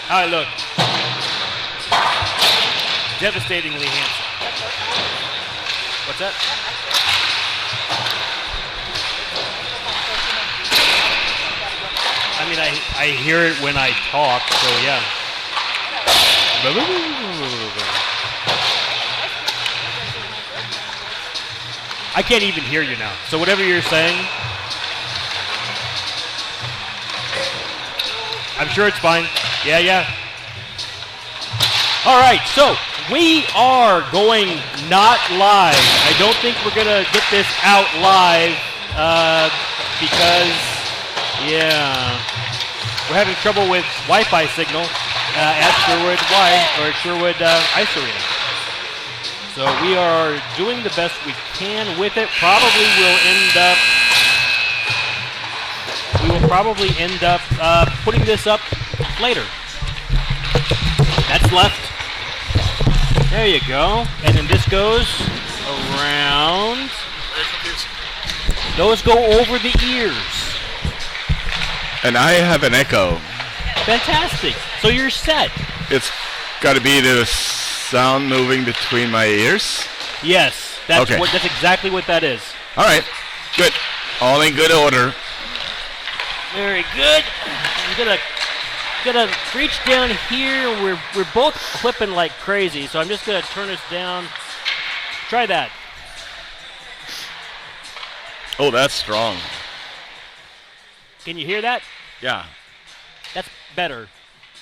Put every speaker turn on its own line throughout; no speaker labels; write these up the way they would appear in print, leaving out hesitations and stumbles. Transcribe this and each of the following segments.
How I look. Devastatingly handsome. What's that? I mean, I hear it when I talk, so yeah. I can't even hear you now. So whatever you're saying, I'm sure it's fine. Yeah. All right, so we are going not live. I don't think we're going to get this out live because, we're having trouble with Wi-Fi signal at Sherwood Ice Arena. So we are doing the best we can with it. We will probably end up putting this up later. That's left. There you go. And then this goes around. Those go over the ears.
And I have an echo.
Fantastic. So you're set.
It's got to be the sound moving between my ears?
Yes. That's exactly what that is.
All right. Good. All in good order.
Very good. I'm gonna reach down here. We're both clipping like crazy, so I'm just gonna turn this down. Try that.
Oh, that's strong.
Can you hear that?
Yeah.
That's better.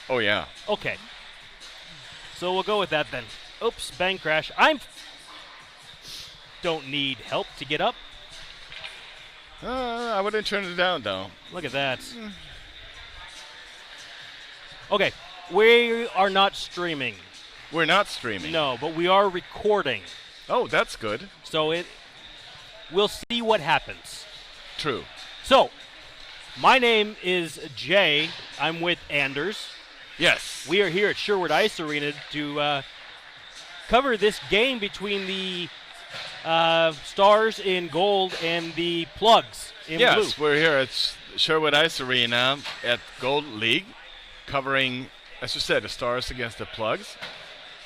Oh, yeah.
Okay. So we'll go with that then. Oops, bang crash. Don't need help to get up.
I wouldn't turn it down, though.
Look at that. Okay, we are not streaming.
We're not streaming?
No, but we are recording.
Oh, that's good.
So we'll see what happens.
True.
So, my name is Jay. I'm with Anders.
Yes.
We are here at Sherwood Ice Arena to cover this game between the Stars in gold and the Plugs in blue.
Yes, we're here at Sherwood Ice Arena at Gold League, covering, as you said, the Stars against the Plugs.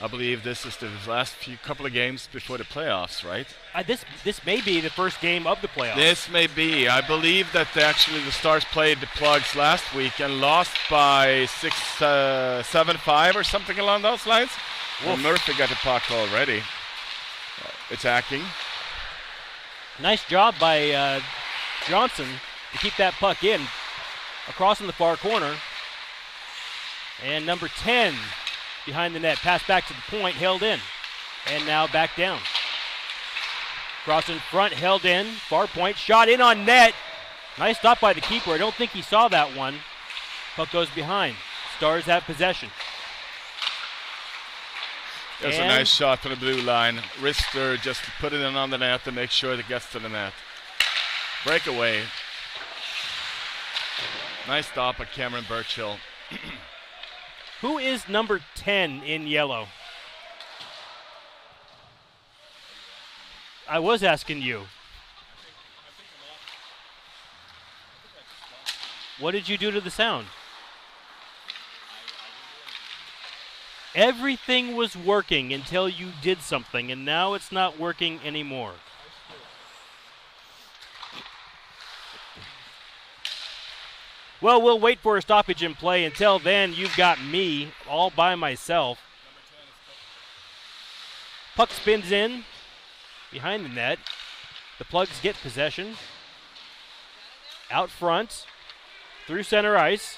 I believe this is the last couple of games before the playoffs, right?
This may be the first game of the playoffs.
This may be. I believe that actually the Stars played the Plugs last week and lost by 7-5 or something along those lines. Well, Murphy got the puck already. Attacking.
Nice job by Johnson to keep that puck in. Across in the far corner. And number 10 behind the net. Pass back to the point, held in. And now back down. Cross in front, held in. Far point, shot in on net. Nice stop by the keeper. I don't think he saw that one. Puck goes behind. Stars have possession.
There's a nice shot from the blue line. Wrister just put it in on the net to make sure it gets to the net. Breakaway. Nice stop by Cameron Birchill.
Who is number 10 in yellow? I was asking you. What did you do to the sound? Everything was working until you did something, and now it's not working anymore. Well, we'll wait for a stoppage in play. Until then, you've got me all by myself. Puck spins in behind the net. The Plugs get possession. Out front, through center ice.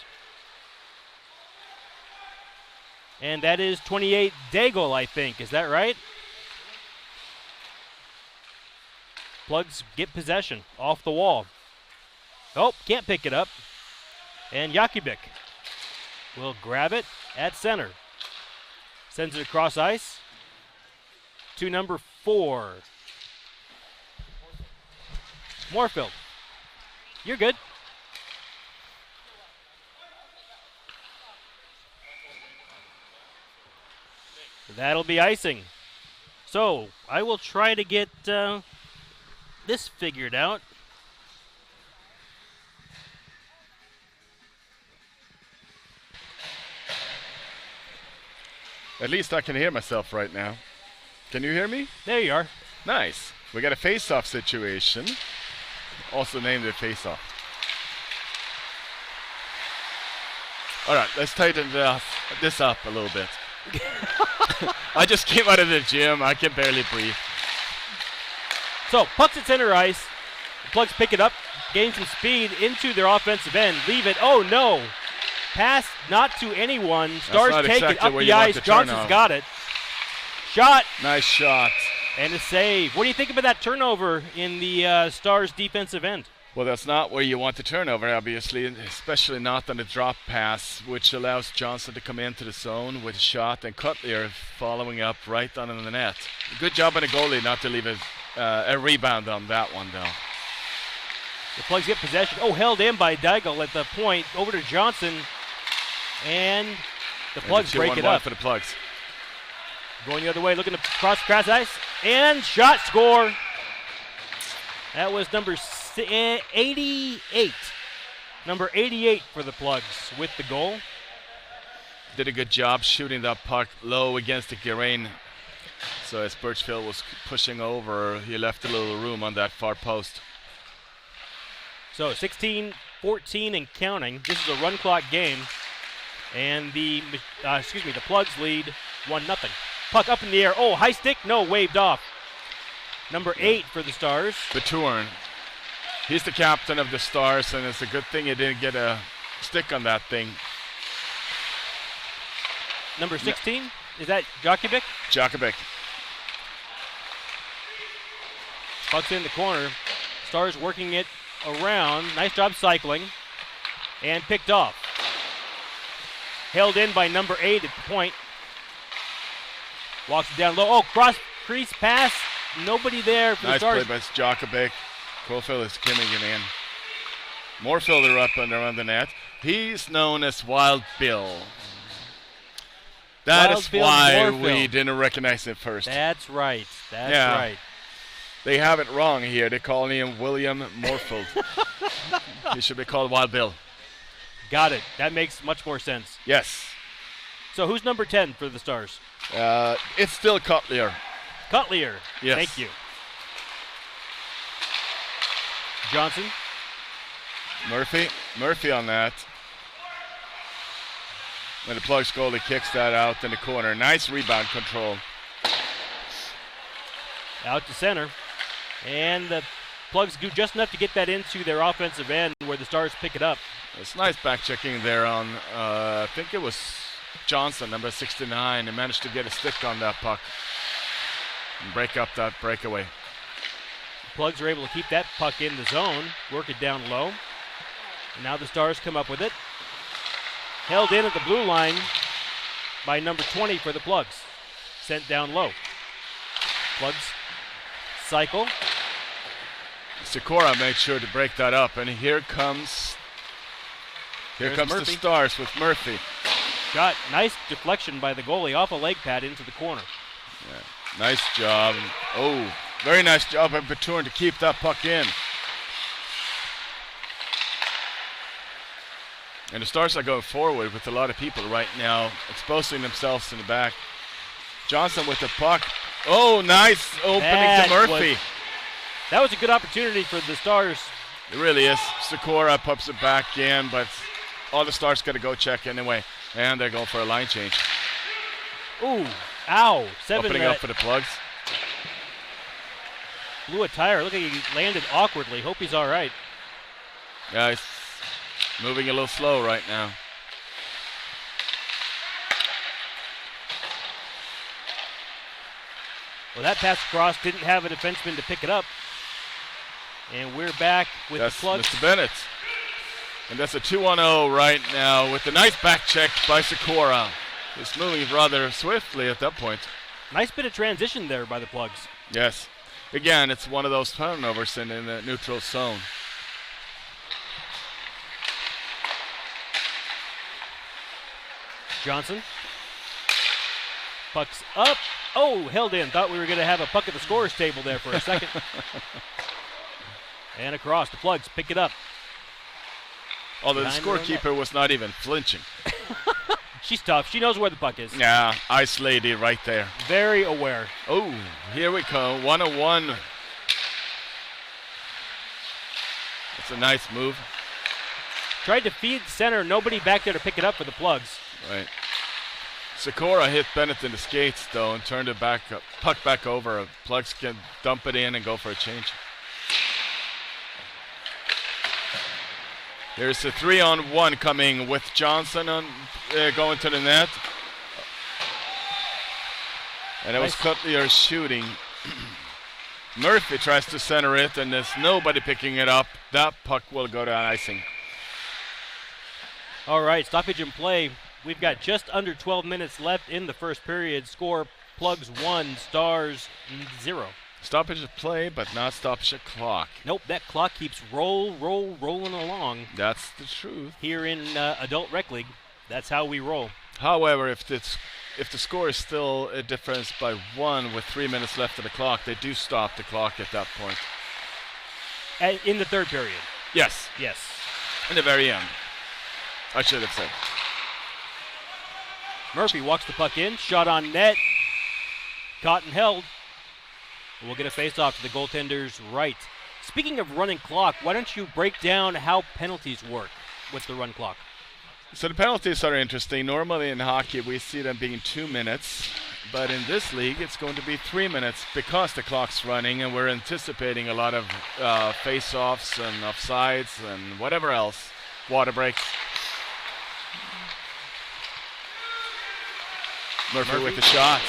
And that is 28 Daigle, I think. Is that right? Plugs get possession off the wall. Oh, can't pick it up. And Jakubik will grab it at center. Sends it across ice to number 4. Moorfield. You're good. That'll be icing. So I will try to get this figured out.
At least I can hear myself right now. Can you hear me?
There you are.
Nice. We got a face-off situation. Also named it face-off. All right, let's tighten this up a little bit. I just came out of the gym. I can barely breathe.
So, pucks at center ice. The Plugs pick it up, gain some speed into their offensive end. Leave it. Oh, no. Pass not to anyone. Stars take it up the ice. Johnson's got it. Shot.
Nice shot.
And a save. What do you think about that turnover in the Stars' defensive end?
Well, that's not where you want the turnover, obviously, especially not on the drop pass, which allows Johnson to come into the zone with a shot, and Cutler following up right on the net. Good job on the goalie not to leave a rebound on that one, though.
The Plugs get possession. Oh, held in by Daigle at the point. Over to Johnson, and the Plugs break it up.
For the Plugs.
Going the other way, looking to cross ice, and shot, score. That was number 88. Number 88 for the Plugs with the goal.
Did a good job shooting that puck low against the Gerain. So as Birchfield was pushing over, he left a little room on that far post.
So 16-14 and counting. This is a run clock game. And the Plugs lead 1-0. Puck up in the air. Oh, high stick? No, waved off. Number 8 for the Stars.
Betourne. He's the captain of the Stars, and it's a good thing he didn't get a stick on that thing.
Number 16? Is that Jokovic?
Jokovic.
Puck's in the corner. Stars working it around. Nice job cycling. And picked off. Held in by number 8 at the point. Walks it down low. Oh, cross crease pass. Nobody there for the Stars.
Nice play by Jokovic. Crowfield is coming in. Moorfielder up and around the net. He's known as Wild Bill. That is why we didn't recognize him first.
That's right. That's right.
They have it wrong here. They call him William Moorfield. He should be called Wild Bill.
Got it. That makes much more sense.
Yes.
So who's number 10 for the Stars?
It's still Cutler.
Cutler.
Yes.
Thank you. Johnson.
Murphy on that. When the Plugs goalie kicks that out in the corner. Nice rebound control.
Out to center. And the Plugs do just enough to get that into their offensive end where the Stars pick it up.
It's nice back checking there on, I think it was Johnson, number 69. He managed to get a stick on that puck and break up that breakaway.
Plugs are able to keep that puck in the zone, work it down low. And now the Stars come up with it. Held in at the blue line by number 20 for the Plugs. Sent down low. Plugs cycle.
Sikora made sure to break that up, and here comes the Stars with Murphy.
Shot, nice deflection by the goalie off a leg pad into the corner.
Yeah, nice job. Oh, very nice job by Betourne to keep that puck in. And the Stars are going forward with a lot of people right now, exposing themselves in the back. Johnson with the puck. Oh, nice opening to Murphy.
That was a good opportunity for the Stars.
It really is. Sikora pops it back in, but all the Stars got to go check anyway. And they're going for a line change.
Ooh, ow.
Opening up for the Plugs.
Blew a tire. Look like he landed awkwardly. Hope he's all right.
Yeah, he's moving a little slow right now.
Well, that pass across didn't have a defenseman to pick it up. And we're back with the Plugs.
Mr. Bennett. And that's a 2-on-0 right now with a nice back check by Sikora. He's moving rather swiftly at that point.
Nice bit of transition there by the Plugs.
Yes. Again, it's one of those turnovers in the neutral zone.
Johnson. Puck's up. Oh, held in. Thought we were going to have a puck at the scorer's table there for a second. And across. The Plugs pick it up.
Although the scorekeeper was not even flinching.
She's tough. She knows where the puck is.
Yeah, ice lady right there.
Very aware.
Oh, here we go. 1-on-1. It's a nice move.
Tried to feed center. Nobody back there to pick it up for the Plugs.
Right. Sikora hit Bennett in the skates, though, and turned it back up, puck back over. Plugs can dump it in and go for a change. There's a 3-on-1 coming with Johnson on going to the net. And it was Cutler shooting. Murphy tries to center it, and there's nobody picking it up. That puck will go to icing.
All right, stoppage in play. We've got just under 12 minutes left in the first period. Score, Plugs 1, Stars 0.
Stoppage of play, but not stoppage of clock.
Nope, that clock keeps rolling along.
That's the truth.
Here in Adult Rec League, that's how we roll.
However, if the score is still a difference by 1 with 3 minutes left of the clock, they do stop the clock at that point.
In the third period?
Yes.
Yes.
In the very end. I should have said.
Murphy walks the puck in, shot on net, caught and held. We'll get a face-off to the goaltender's right. Speaking of running clock, why don't you break down how penalties work with the run clock?
So the penalties are interesting. Normally in hockey we see them being 2 minutes, but in this league it's going to be 3 minutes because the clock's running, and we're anticipating a lot of face-offs and offsides and whatever else. Water breaks. Murphy with the shot.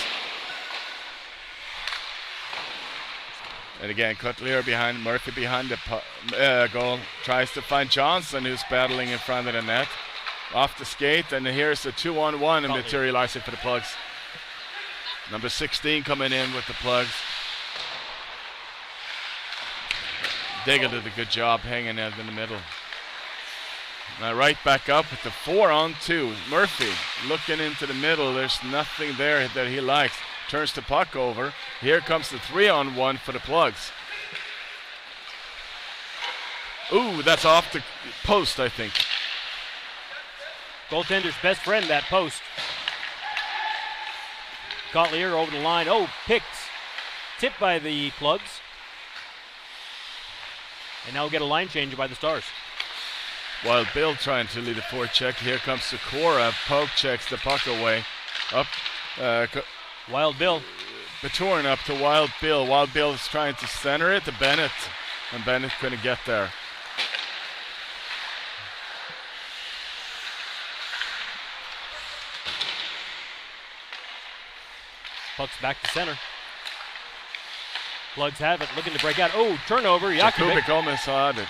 And again, Cutler behind, Murphy behind the goal. Tries to find Johnson, who's battling in front of the net. Off the skate, and here's a 2-on-1 and materializing for the Plugs. Number 16 coming in with the Plugs. Diggle did a good job hanging out in the middle. Now right back up with the 4-on-2. Murphy looking into the middle. There's nothing there that he likes. Turns the puck over. Here comes the 3-on-1 for the Plugs. Ooh, that's off the post, I think.
Goaltender's best friend, that post. Cotlier over the line. Oh, picked. Tipped by the Plugs. And now we'll get a line change by the Stars.
Wild Bill trying to lead a forecheck. Here comes Sikora. Poke checks the puck away. Up.
Wild Bill.
Betourne up to Wild Bill. Wild Bill is trying to center it to Bennett. And Bennett couldn't get there.
Puck's back to center. Plugs have it, looking to break out. Oh, turnover.
Jakubik almost had it.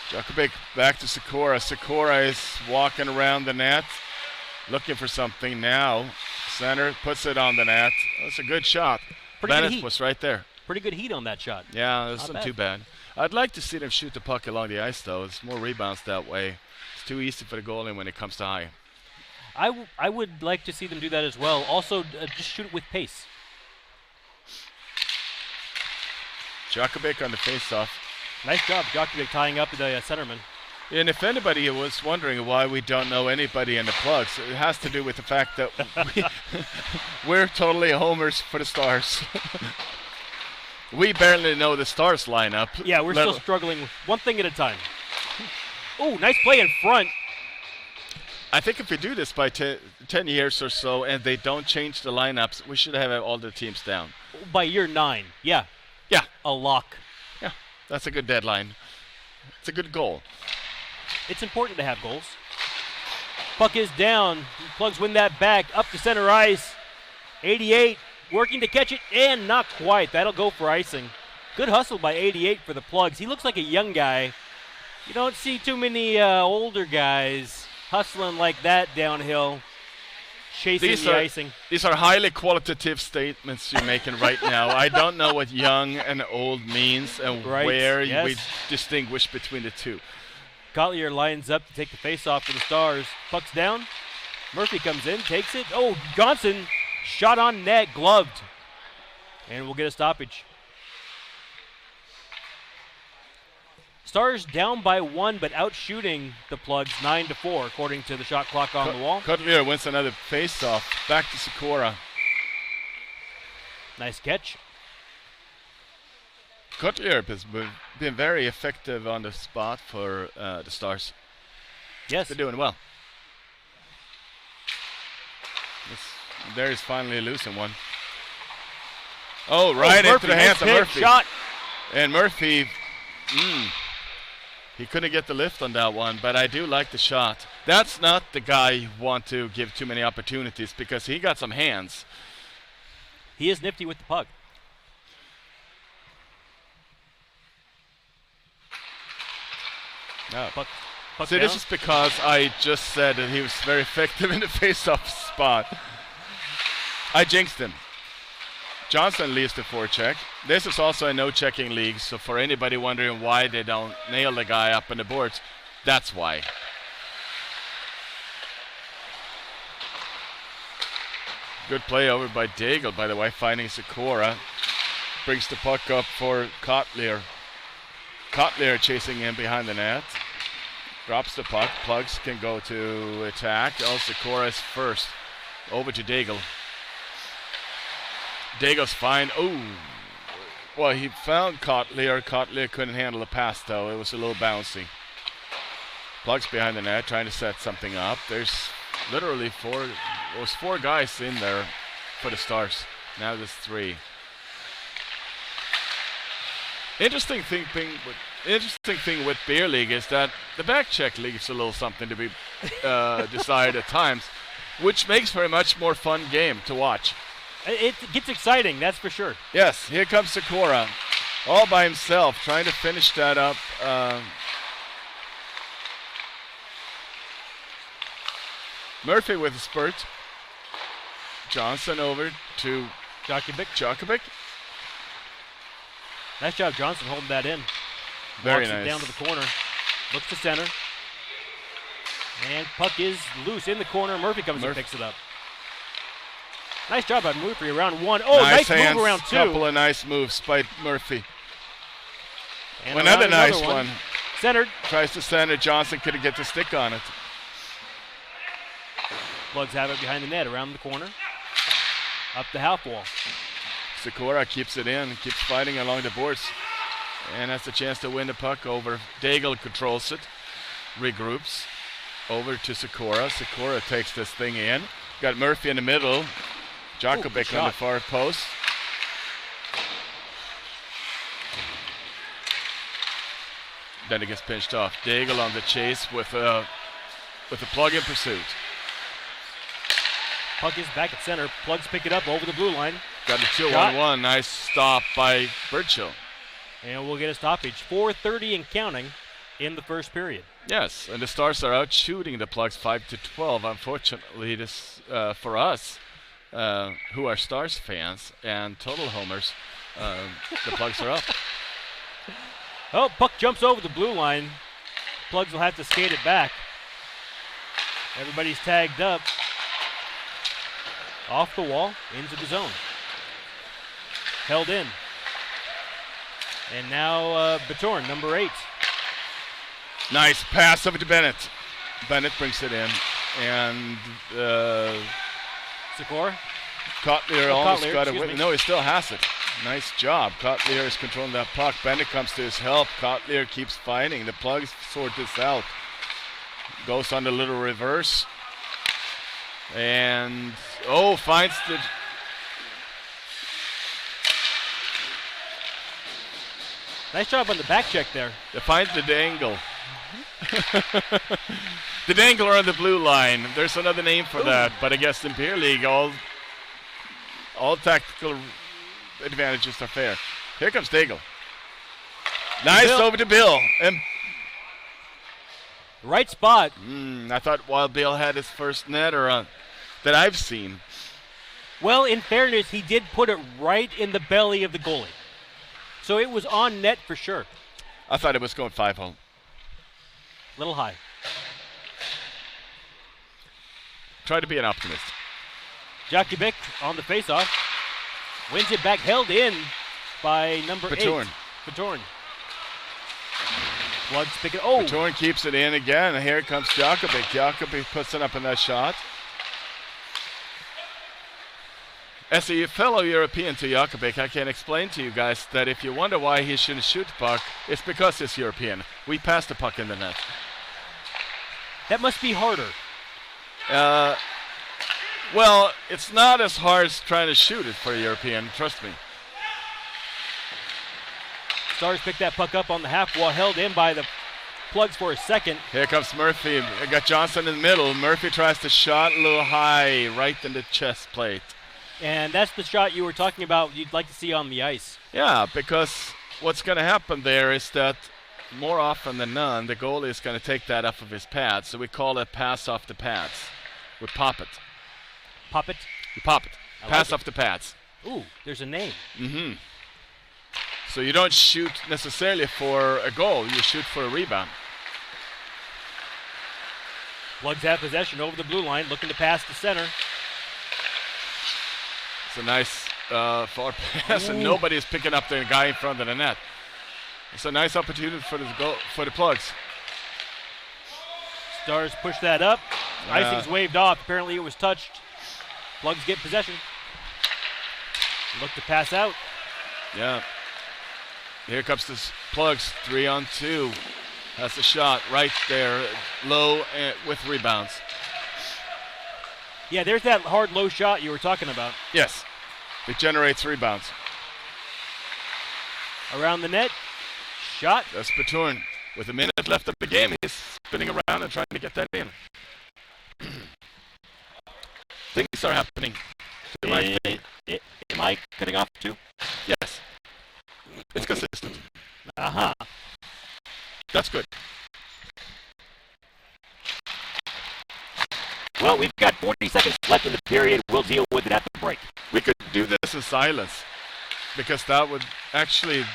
Jakubik back to Sikora. Sikora is walking around the net, looking for something now. Center puts it on the net. That's a good shot. Bennett was right there.
Pretty good heat on that shot.
Yeah, it wasn't too bad. I'd like to see them shoot the puck along the ice, though. It's more rebounds that way. It's too easy for the goalie when it comes to high.
I would like to see them do that as well. Also, just shoot it with pace.
Jakubik on the face-off.
Nice job, Jakubik tying up the centerman.
And if anybody was wondering why we don't know anybody in the Plugs, it has to do with the fact that we're totally homers for the Stars. We barely know the Stars lineup.
Yeah, we're still struggling with one thing at a time. Oh, nice play in front.
I think if we do this by 10 years or so and they don't change the lineups, we should have all the teams down.
By year 9, yeah.
Yeah.
A lock.
Yeah, that's a good deadline. It's a good goal.
It's important to have goals. Puck is down. Plugs win that back. Up to center ice. 88 working to catch it, and not quite. That'll go for icing. Good hustle by 88 for the Plugs. He looks like a young guy. You don't see too many older guys hustling like that downhill, chasing the icing.
These are highly qualitative statements you're making right now. I don't know what young and old means and where we distinguish between the two.
Collier lines up to take the face-off for the Stars. Puck's down. Murphy comes in, takes it. Oh, Johnson shot on net, gloved. And we'll get a stoppage. Stars down by 1, but out shooting the Plugs 9-4, according to the shot clock on the wall.
Cutler wins another face-off. Back to Sikora.
Nice catch.
Cutler has been very effective on the spot for the Stars.
Yes.
They're doing well. There is finally losing one. Oh, right into the hands of Murphy.
Shot.
And Murphy, he couldn't get the lift on that one, but I do like the shot. That's not the guy you want to give too many opportunities because he got some hands.
He is nifty with the puck.
No.
Puck
See,
down.
this is because I just said that he was very effective in the face-off spot. I jinxed him. Johnson leads the forecheck. This is also a no-checking league, so for anybody wondering why they don't nail the guy up on the boards, that's why. Good play over by Daigle, by the way, finding Sikora. Brings the puck up for Kotler. Kotler chasing in behind the net. Drops the puck. Plugs can go to attack. Oh, Sikora is first. Over to Daigle. Daigle's fine. Oh, well, he found Kotler. Kotler couldn't handle the pass, though. It was a little bouncy. Plugs behind the net, trying to set something up. There's literally four guys in there for the Stars. Now there's 3. Interesting thing with beer league is that the back check leaves a little something to be desired at times, which makes for a much more fun game to watch.
It gets exciting, that's for sure.
Yes, here comes Sikora, all by himself, trying to finish that up. Murphy with a spurt. Johnson over to Djokovic.
Nice job, Johnson, holding that in.
Very
Walks
nice.
it down to the corner. Looks to center. And puck is loose in the corner. Murphy comes and picks it up. Nice job by Murphy around 1. Oh, nice
hands,
move around 2.
Couple of nice moves by Murphy.
And
Another nice one.
Centered.
Tries to center. Johnson couldn't get the stick on it.
Plugs have it behind the net, around the corner. Up the half wall.
Sikora keeps it in, keeps fighting along the boards, and has a chance to win the puck over. Daigle controls it, regroups, over to Sikora. Sikora takes this thing in. Got Murphy in the middle. Djokovic on the far post. Then it gets pinched off. Daigle on the chase with a plug in pursuit.
Puck is back at center. Plugs pick it up over the blue line.
Got a 2-on-1. Nice stop by Birchill.
And we'll get a stoppage. 4:30 and counting in the first period.
Yes, and the Stars are out shooting the Plugs 5-12. Unfortunately, this for us, who are Stars fans and total homers, the Plugs are up.
Oh, puck jumps over the blue line. Plugs will have to skate it back. Everybody's tagged up. Off the wall, into the zone. Held in. And now Betourne, number 8.
Nice pass over to Bennett. Bennett brings it in. And
Sikora?
Kotler almost
Kotler,
got
excuse
it.
me.
No, he still has it. Nice job. Kotler is controlling that puck. Bennett comes to his help. Kotler keeps fighting. The Plugs sort this out. Goes on the little reverse. And, finds the...
Nice job on the back check there.
Finds the dangle. The dangler on the blue line. There's another name for that, but I guess in Beer League, all tactical advantages are fair. Here comes Daigle. Nice
Bill.
over to Bill. And
Right spot.
I thought Wild Bill had his first netter that I've seen.
Well, in fairness, he did put it right in the belly of the goalie. So it was on net for sure.
I thought it was going 5-0.
Little high.
Try to be an optimist.
Djokovic on the faceoff. Wins it back, held in by number
Betourne.
8. Betourne. Plugs pick it. Oh!
Betourne keeps it in again, and here comes Jakovic. Jakovic puts it up in that shot. As a fellow European to Jakovic, I can explain to you guys that if you wonder why he shouldn't shoot the puck, it's because he's European. We pass the puck in the net.
That must be harder.
Well, it's not as hard as trying to shoot it for a European, trust me.
Stars pick that puck up on the half wall, held in by the Plugs for a second.
Here comes Murphy. I got Johnson in the middle. Murphy tries to shot a little high, right in the chest plate.
And that's the shot you were talking about you'd like to see on the ice.
Yeah, because what's going to happen there is that more often than none, the goalie is going to take that off of his pads. So we call it pass off the pads. We pop it.
Pop it?
You pop it. Pass
like
off the pads.
Ooh, there's a name.
Mm-hmm. So you don't shoot necessarily for a goal. You shoot for a rebound.
Plugs have possession over the blue line, looking to pass to center.
It's a nice far pass, and nobody is picking up the guy in front of the net. It's a nice opportunity for the Plugs.
Stars push that up.
Yeah.
Icing's waved off. Apparently it was touched. Plugs get possession. Look to pass out.
Yeah. Here comes this Plugs 3-on-2. That's a shot right there, low with rebounds.
Yeah, there's that hard low shot you were talking about.
Yes. It generates rebounds.
Around the net. Shot.
That's Betourne. With a minute left of the game, he's spinning around and trying to get that in. Things are happening.
Am I cutting off too?
Yes. It's consistent.
Uh-huh.
That's good.
Well, we've got 40 seconds left in the period. We'll deal with it at the break.
We could do this in silence because that would actually...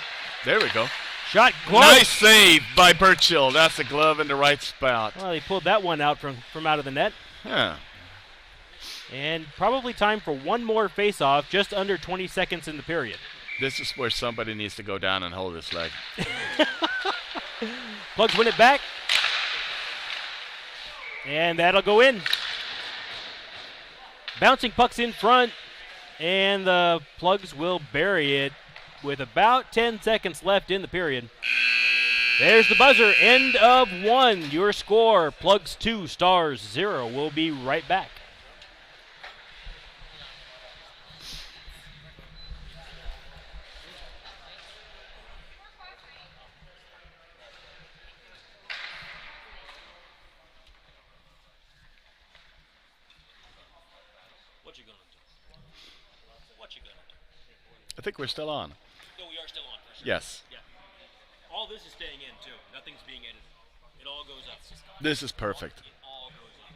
There we go.
Shot glove.
Nice save by Burchill. That's a glove in the right spot.
Well, he pulled that one out from out of the net.
Yeah.
And probably time for one more face-off, just under 20 seconds in the period.
This is where somebody needs to go down and hold his leg.
Plugs win it back. And that'll go in. Bouncing pucks in front. And the Plugs will bury it with about 10 seconds left in the period. There's the buzzer. End of one. Your score, Plugs 2, Stars 0. We'll be right back.
I think we're still on.
No, we are still on for sure.
Yes.
Yeah. All this is staying in too. Nothing's being edited. It all goes up.
This is perfect.
It all goes up.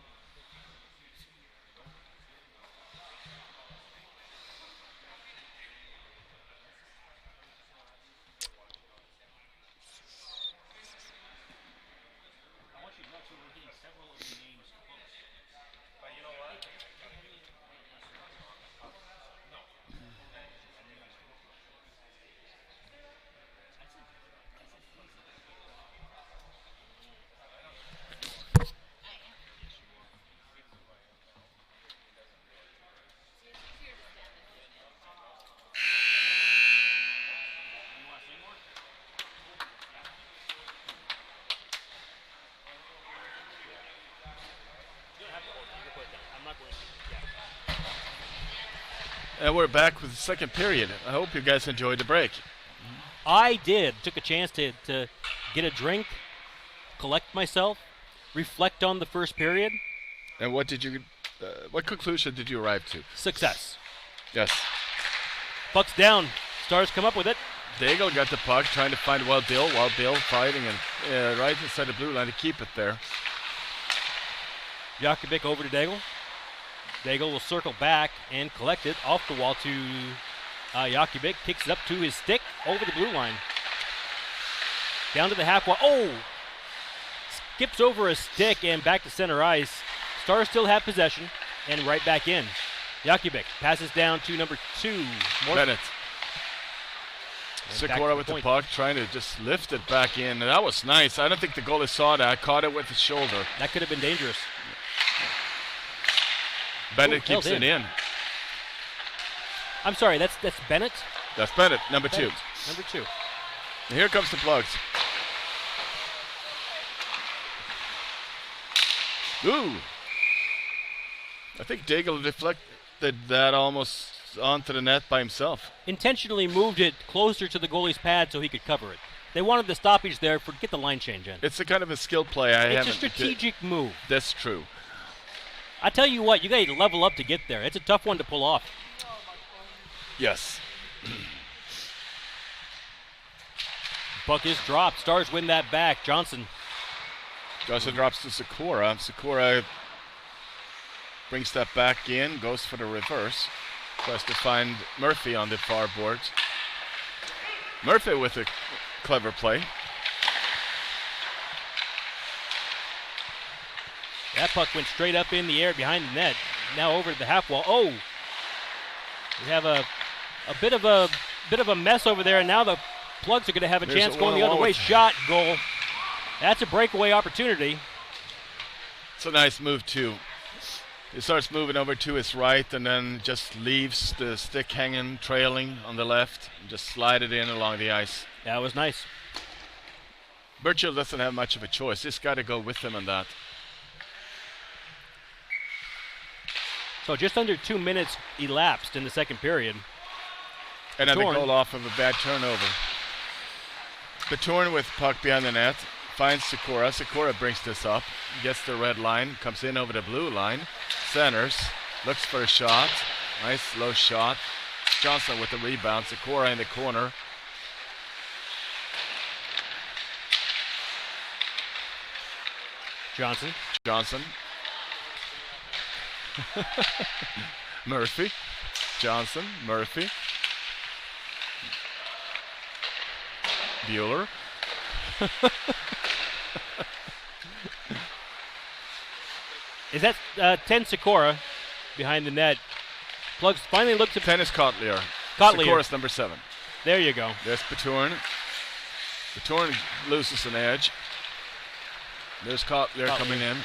I want you to know so we're getting several of the names close. But you know what?
And we're back with the second period. I hope you guys enjoyed the break.
I did. Took a chance to get a drink, collect myself, reflect on the first period.
And what conclusion did you arrive to?
Success.
Yes.
Puck's down. Stars come up with it.
Daigle got the puck, trying to find Wild Bill fighting and right inside the blue line to keep it there.
Jakovic over to Daigle. Daigle will circle back and collect it off the wall to Jakovic. Kicks it up to his stick over the blue line. Down to the half wall. Oh! Skips over a stick and back to center ice. Stars still have possession and right back in. Jakovic passes down to number 2.
Bennett. Sikora with the puck, trying to just lift it back in. And that was nice. I don't think the goalie saw that. Caught it with his shoulder.
That could have been dangerous.
Bennett keeps it in.
I'm sorry, that's Bennett?
That's Bennett, number
Bennett,
2.
Number 2.
And here comes the Plugs. Ooh. I think Daigle deflected that almost onto the net by himself.
Intentionally moved it closer to the goalie's pad so he could cover it. They wanted the stoppage there for get the line change in.
It's a kind of a skill play.
It's a strategic move.
That's true.
I tell you what, you got to level up to get there. It's a tough one to pull off.
Yes.
Puck is dropped. Stars win that back. Johnson
drops to Sikora. Sikora brings that back in, goes for the reverse. Tries to find Murphy on the far boards. Murphy with a clever play.
That puck went straight up in the air behind the net. Now over to the half wall. Oh! We have a bit of a mess over there, and now the Plugs are going to have a chance going the other way. Shot, goal. That's a breakaway opportunity.
It's a nice move too. He starts moving over to his right and then just leaves the stick hanging, trailing on the left, and just slide it in along the ice.
That was nice.
Burchill doesn't have much of a choice. He's got to go with him on that.
So just under 2 minutes elapsed in the second period.
And then the goal off of a bad turnover. Betourne with puck behind the net. Finds Sikora. Sikora brings this up. Gets the red line. Comes in over the blue line. Centers. Looks for a shot. Nice low shot. Johnson with the rebound. Sikora in the corner. Johnson. Murphy. Johnson. Murphy. Bueller.
Is that 10 Sikora behind the net? Plugs finally looks at
10 is Kotlier. Sikora's number 7.
There you go.
There's Betourne. Betourne loses an edge. There's Kotlier coming in.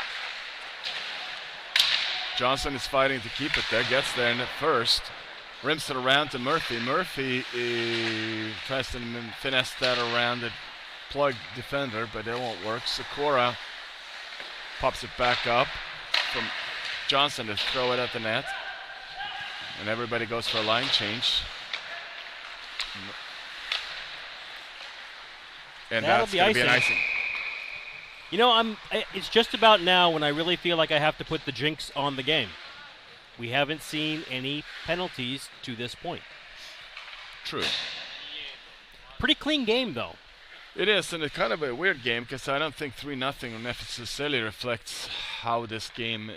Johnson is fighting to keep it there. Gets there in at first. Rims it around to Murphy. Murphy tries to finesse that around the Plug defender, but it won't work. Sikora pops it back up from Johnson to throw it at the net. And everybody goes for a line change. And that's going to be an icing.
You know, it's just about now when I really feel like I have to put the jinx on the game. We haven't seen any penalties to this point.
True.
Pretty clean game, though.
It is, and it's kind of a weird game because I don't think 3-0 necessarily reflects how this game,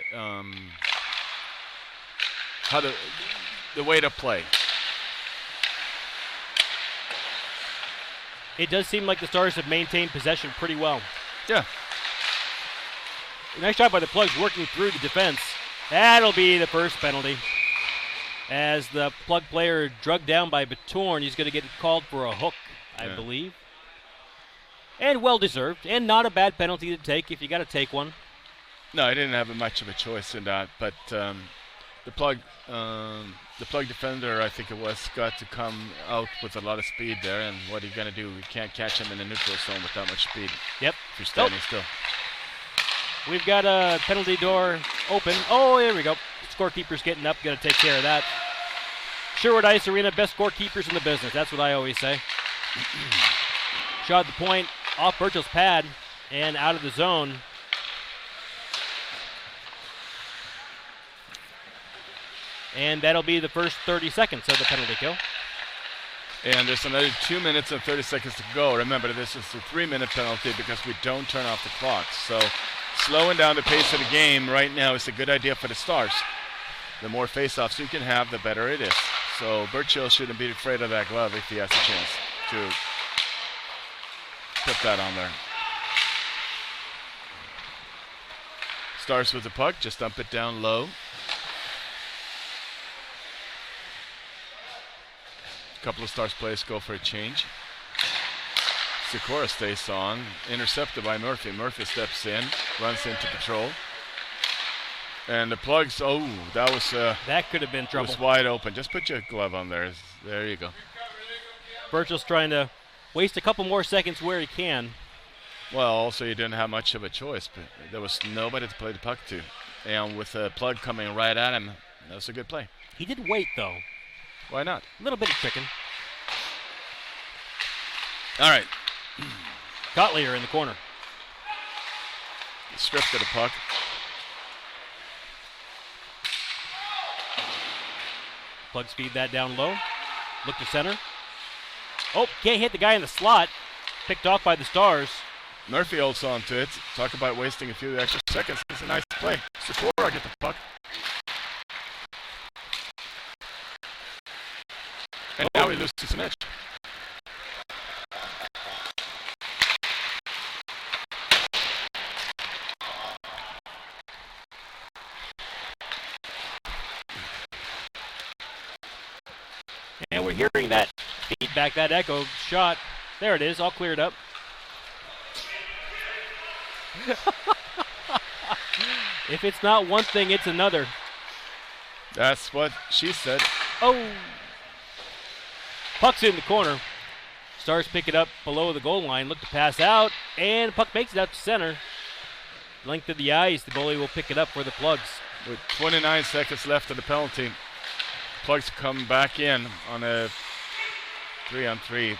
the way to play.
It does seem like the Stars have maintained possession pretty well.
Yeah.
Nice job by the Plugs working through the defense. That'll be the first penalty. As the Plug player drugged down by Betourne, he's going to get called for a hook, I believe. And well-deserved, and not a bad penalty to take if you got to take one.
No, I didn't have much of a choice in that, but the Plug defender, I think it was, got to come out with a lot of speed there, and what are you going to do? You can't catch him in the neutral zone with that much speed.
Yep.
If you're standing still.
We've got a penalty door open. Oh, there we go. Scorekeeper's getting up, going to take care of that. Sherwood Ice Arena, best scorekeepers in the business. That's what I always say. Shot at the point, off Burchill's pad, and out of the zone. And that'll be the first 30 seconds of the penalty kill.
And there's another 2 minutes and 30 seconds to go. Remember, this is a 3-minute penalty because we don't turn off the clock. So slowing down the pace of the game right now is a good idea for the Stars. The more face-offs you can have, the better it is. So Burchill shouldn't be afraid of that glove if he has a chance to put that on there. Stars with the puck, just dump it down low. A couple of Stars players go for a change. Sikora stays on, intercepted by Murphy. Murphy steps in, runs into patrol. And the Plugs,
that could have been trouble.
Was wide open. Just put your glove on there. There you go.
Burchell's trying to waste a couple more seconds where he can.
Well, also you didn't have much of a choice, but there was nobody to play the puck to. And with a Plug coming right at him, that was a good play.
He did wait, though.
Why not?
A little bit of tricking.
All right.
Kotlier in the corner.
Stripped of the puck.
Plugs feed that down low. Look to center. Oh, can't hit the guy in the slot. Picked off by the Stars.
Murphy holds on to it. Talk about wasting a few extra seconds. It's a nice play. Sikora get the puck. And now he loses an edge.
And we're hearing that feedback, that echo shot. There it is, all cleared up. If it's not one thing, it's another.
That's what she said.
Oh! Puck's in the corner. Stars pick it up below the goal line, look to pass out, and puck makes it out to center. Length of the ice, the goalie will pick it up for the Plugs.
With 29 seconds left of the penalty, Plugs come back in on a 3-on-3.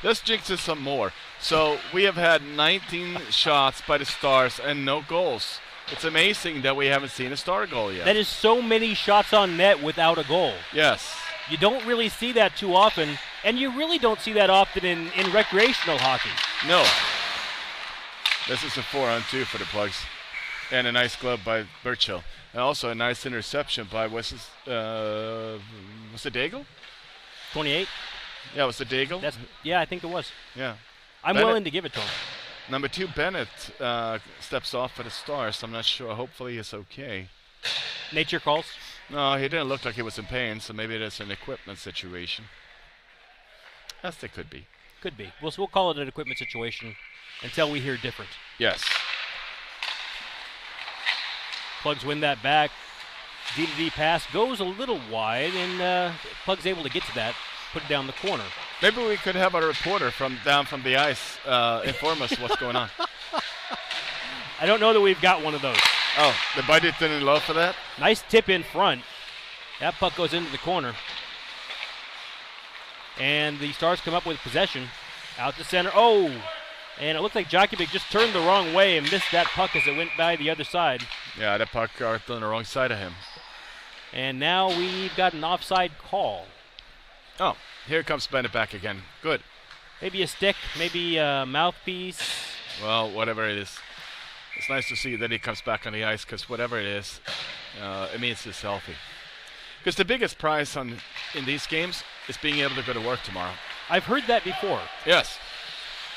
Let's jinx it some more. So we have had 19 shots by the Stars and no goals. It's amazing that we haven't seen a Star goal yet.
That is so many shots on net without a goal.
Yes.
You don't really see that too often, and you really don't see that often in recreational hockey.
No. This is a 4-on-2 for the Plugs. And a nice glove by Burchill. And also a nice interception by, was it Daigle?
28?
Yeah, was it Daigle?
Yeah, I think it was.
Yeah.
I'm willing to give it to him.
Number 2, Bennett, steps off for the Stars. I'm not sure. Hopefully he's okay.
Nature calls?
No, he didn't look like he was in pain, so maybe it's an equipment situation. Yes, it could be.
Could be. We'll call it an equipment situation until we hear different.
Yes.
Plugs win that back. D-to-D pass goes a little wide, and Plugs able to get to that, put it down the corner.
Maybe we could have a reporter down from the ice inform us what's going on.
I don't know that we've got one of those.
Oh, the budget didn't allow for that?
Nice tip in front. That puck goes into the corner. And the Stars come up with possession. Out to center. Oh! And it looks like Djokovic just turned the wrong way and missed that puck as it went by the other side.
Yeah, that puck got on the wrong side of him.
And now we've got an offside call.
Oh, here comes Bennett back again. Good.
Maybe a stick, maybe a mouthpiece.
Well, whatever it is. It's nice to see that he comes back on the ice because whatever it is, it means he's healthy. Because the biggest prize in these games is being able to go to work tomorrow.
I've heard that before.
Yes.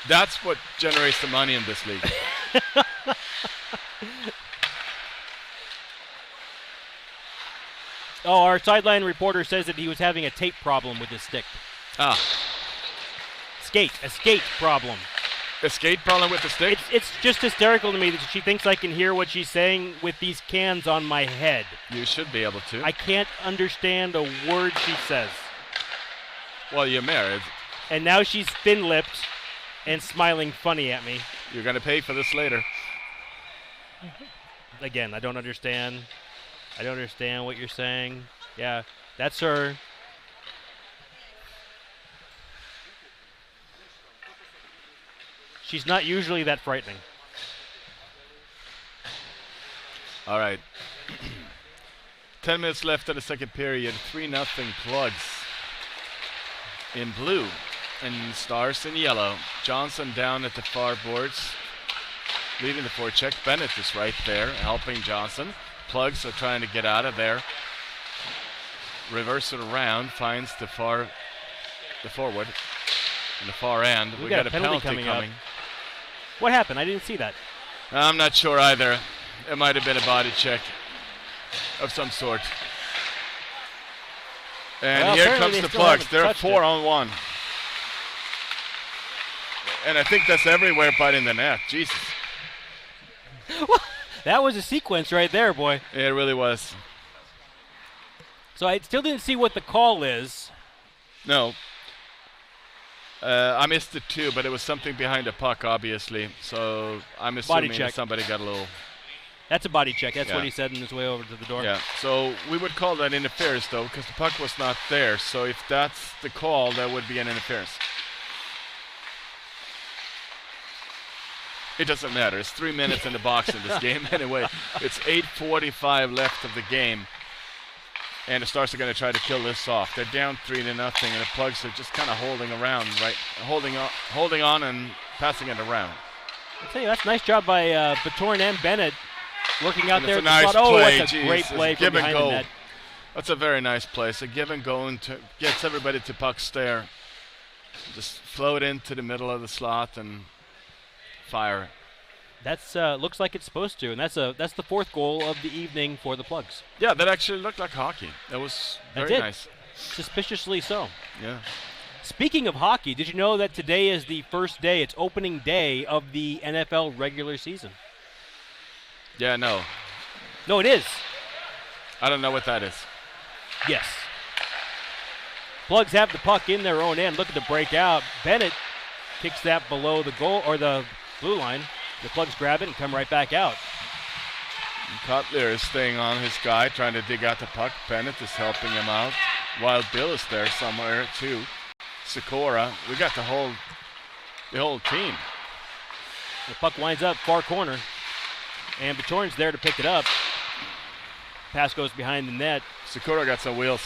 That's what generates the money in this league.
Oh, our sideline reporter says that he was having a tape problem with his stick.
Ah.
A skate problem.
A skate problem with the stick?
It's just hysterical to me that she thinks I can hear what she's saying with these cans on my head.
You should be able to.
I can't understand a word she says.
Well, you're married.
And now she's thin-lipped and smiling funny at me.
You're going to pay for this later.
Again, I don't understand. I don't understand what you're saying. Yeah, that's her. She's not usually that frightening.
All right. 10 minutes left of the second period. 3-0 Plugs in blue and Stars in yellow. Johnson down at the far boards, leading the forecheck. Bennett is right there, helping Johnson. Plugs are trying to get out of there. Reverse it around, finds the forward in the far end. We got a penalty coming.
What happened? I didn't see that.
I'm not sure either. It might have been a body check of some sort. And
Well,
here
apparently
comes
they
the
still
Plugs.
haven't
They're
touched
4-on-1. And I think that's everywhere but in the net. Jesus.
That was a sequence right there, boy.
It really was.
So I still didn't see what the call is.
No. I missed it too, but it was something behind the puck, obviously. So I'm assuming that somebody got a little...
That's a body check. That's
Yeah.
what he said on his way over to the door.
Yeah, so we would call that interference, though, because the puck was not there. So if that's the call, that would be an interference. It doesn't matter. It's 3 minutes in the box in this game anyway. It's 8:45 left of the game. And the Stars are going to try to kill this off. They're down 3-0, and the Plugs are just kind of holding around, right? Holding on and passing it around.
I'll tell you, that's a nice job by Betourne and Bennett working out
And
there.
it's a nice
Oh,
play.
that's a great
Jeez,
play
it's a
from
give and
behind the
go.
net.
That's a very nice play. It's a give and go and gets everybody to puck stare. Just float into the middle of the slot and fire it.
That's looks like it's supposed to, and that's the fourth goal of the evening for the Plugs.
Yeah, that actually looked like hockey. That was very nice.
Suspiciously so.
Yeah.
Speaking of hockey, did you know that today is the first day, it's opening day of the NFL regular season?
Yeah, no.
No, it is.
I don't know what that is.
Yes. Plugs have the puck in their own end. Look at the breakout. Bennett kicks that below the goal or the blue line. The Plugs grab it and come right back out.
Cutler is staying on his guy, trying to dig out the puck. Bennett is helping him out. Wild Bill is there somewhere too. Sikora. We got the whole team.
The puck winds up far corner, and Betourne's there to pick it up. Pass goes behind the net.
Sikora got some wheels.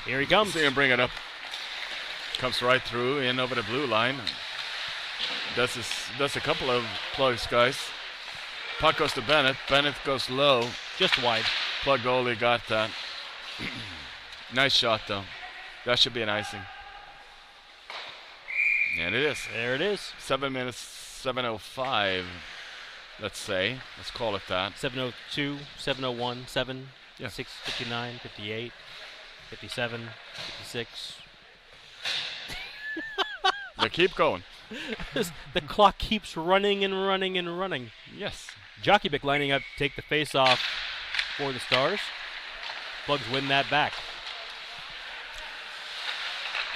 Here he comes.
See him bring it up. Comes right through, in over the blue line. Does a couple of Plugs guys. Puck goes to Bennett. Bennett goes low.
Just wide.
Plug goalie got that. Nice shot, though. That should be an icing. And it is.
There it is.
7 minutes, 7:05, let's say. Let's call it that.
7:02, 7:01, 7,
Yeah.
6:59, 58, 57, 56.
They keep going.
The clock keeps running and running and running.
Yes.
Jokiewicz lining up to take the face-off for the Stars. Plugs win that back.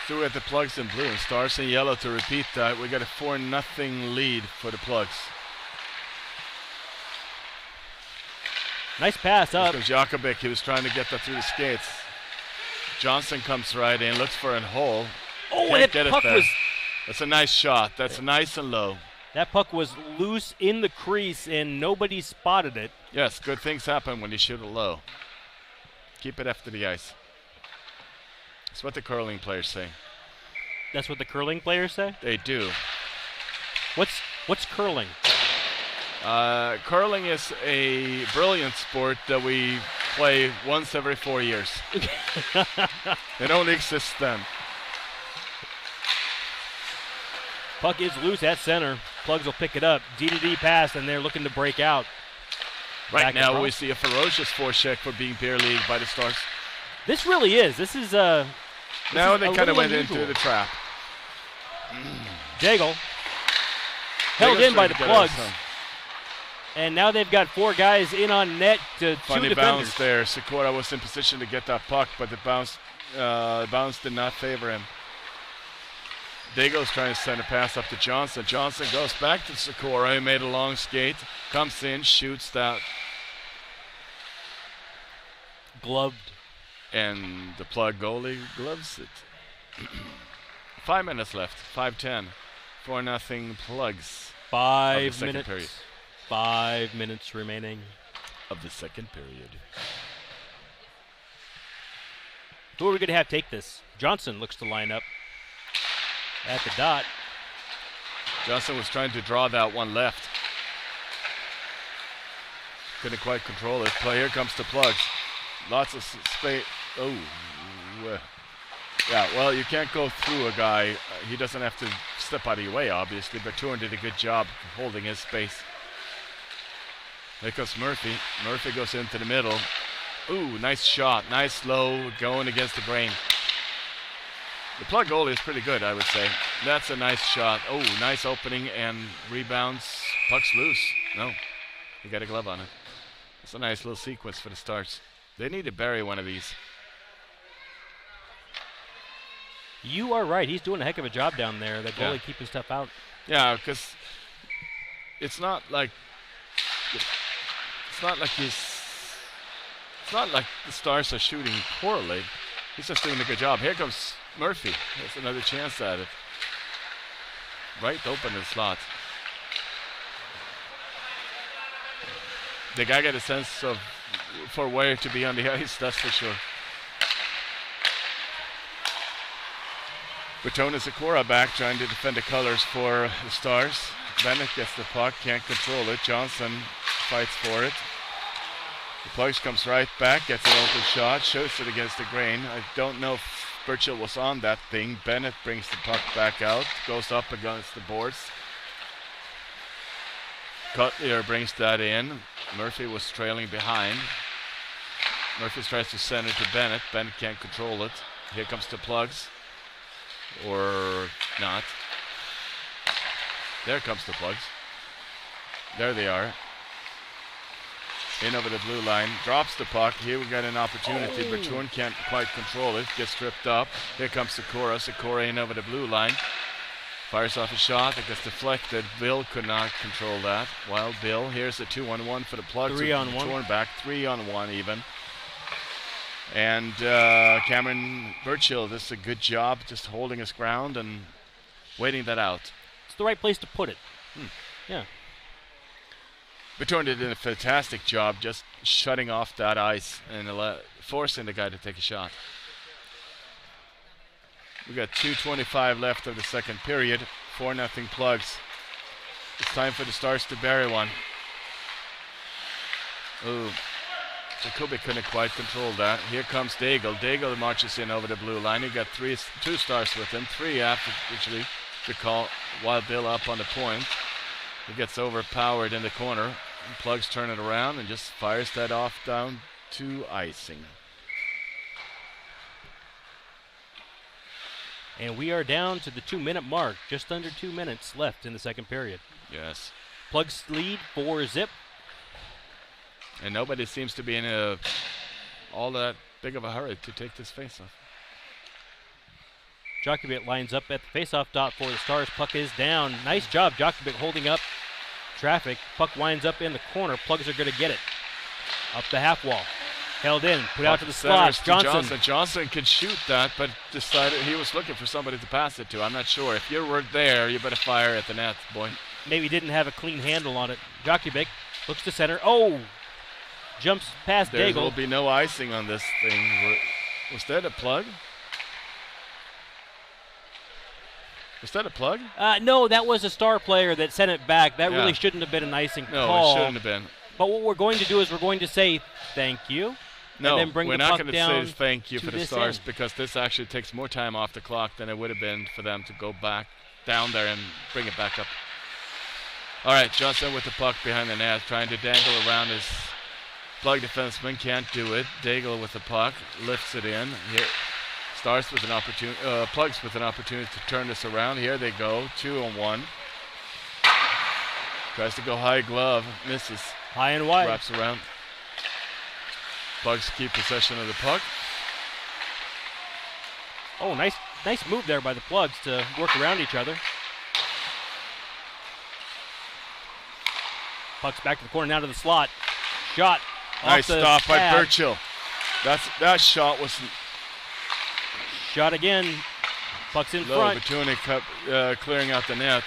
Through at the Plugs in blue and Stars in yellow to repeat that. We got a 4-0 lead for the Plugs.
Nice pass up.
Because Jokiewicz, he was trying to get that through the skates. Johnson comes right in, looks for a hole.
Oh,
Can't
and
get
that
it
puck
there.
was
That's a nice shot. That's nice and low.
that puck was loose in the crease and nobody spotted it.
Yes, good things happen when you shoot it low. Keep it after the ice. That's what the curling players say.
That's what the curling players say?
They do.
What's curling?
Curling is a brilliant sport that we play once every 4 years. It only exists then.
Puck is loose at center. Plugs will pick it up. D-to-D pass, and they're looking to break out.
Right
Back
now
across.
we see a ferocious forecheck for being beer leagued by the Stars.
This really is. This is
Now they kind of went into the trap.
Daigle held in by the Plugs.
Some
And now they've got four guys in on net to
funny
two
bounce
defenders.
there. Sikora was in position to get that puck, but the bounce did not favor him. Dago's trying to send a pass up to Johnson. Johnson goes back to Sikora. He made a long skate. Comes in, shoots that.
Gloved.
And the Plug goalie gloves it. 5 minutes left. 5:10. 4-0 Plugs.
5
second
minutes.
period.
5 minutes remaining.
Of the second period.
Who are we going to have take this? Johnson looks to line up at the dot.
Johnson was trying to draw that one left. Couldn't quite control it. Play, here comes the Plugs. Lots of space. Oh. Yeah, well, you can't go through a guy. He doesn't have to step out of your way, obviously, but Betourne did a good job holding his space. There goes Murphy. Murphy goes into the middle. Ooh, nice shot. Nice low going against the grain. The plug goalie is pretty good, I would say. That's a nice shot. Oh, nice opening and rebounds. Puck's loose. No, he got a glove on it. It's a nice little sequence for the Stars. They need to bury one of these.
You are right. He's doing a heck of a job down there. That goalie keeping stuff out.
Yeah, because it's not like the Stars are shooting poorly. He's just doing a good job. Here comes Murphy. That's another chance at it. Right open in the slot. The guy got a sense for where to be on the ice, that's for sure. Betourne is Sikora back trying to defend the colors for the Stars. Bennett gets the puck, can't control it. Johnson fights for it. The puck comes right back, gets an open shot, shoots it against the grain. I don't know if Burchill was on that thing. Bennett brings the puck back out, goes up against the boards. Cutler brings that in. Murphy was trailing behind. Murphy tries to send it to Bennett. Bennett can't control it. Here comes the Plugs. Or not. There comes the Plugs. There they are. In over the blue line. Drops the puck. Here we got an opportunity. Betourne can't quite control it. Gets tripped up. Here comes Sikora. Sikora in over the blue line. Fires off a shot that gets deflected. Bill could not control that. Wild Bill. Here's a 2-on-1 for the Plugs.
3-on-1.
Betourne back. 3-on-1 even. And Cameron Burchill, this is a good job just holding his ground and waiting that out.
It's the right place to put it. Yeah.
Betourne did a fantastic job just shutting off that ice and forcing the guy to take a shot. We got 2:25 left of the second period. 4-0 Plugs. It's time for the Stars to bury one. Ooh. Jacoby couldn't quite control that. Here comes Daigle. Daigle marches in over the blue line. He got two Stars with him. 3 after actually to call Wild Bill up on the point. He gets overpowered in the corner. And Plugs turn it around and just fires that off down to icing.
And we are down to the 2-minute mark. Just under 2 minutes left in the second period.
Yes.
Plugs lead 4-0.
And nobody seems to be in all that big of a hurry to take this faceoff.
Djokovic lines up at the faceoff dot for the Stars. Puck is down. Nice job, Djokovic holding up traffic. Puck winds up in the corner. Plugs are going to get it. Up the half wall. Held in. Put out to the slot.
Johnson could shoot that, but decided he was looking for somebody to pass it to. I'm not sure. If you were there, you better fire at the net, boy.
Maybe didn't have a clean handle on it. Djokovic looks to center. Oh! Jumps past Daigle.
There will be no icing on this thing. Was that a plug? Was that a plug?
No, that was a Star player that sent it back. That really shouldn't have been an icing call.
No, it shouldn't have been.
But what we're going to do is we're going to say thank you.
No,
and then bring
we're
the
not
puck
going to
down
say thank you
to
for the
this
Stars
end.
because this actually takes more time off the clock than it would have been for them to go back down there and bring it back up. All right, Johnson with the puck behind the net, trying to dangle around his Plug defenseman, can't do it. Daigle with the puck, lifts it in. Here, Stars with an opportunity, Plugs with an opportunity to turn this around. Here they go, 2-on-1. Tries to go high glove, misses.
High and wide.
Wraps around. Plugs keep possession of the puck.
Oh, nice move there by the Plugs to work around each other. Puck's back to the corner, now to the slot. Shot.
Nice stop by Burchill. That shot was
shot again. Puck's in front.
Betourne clearing out the net.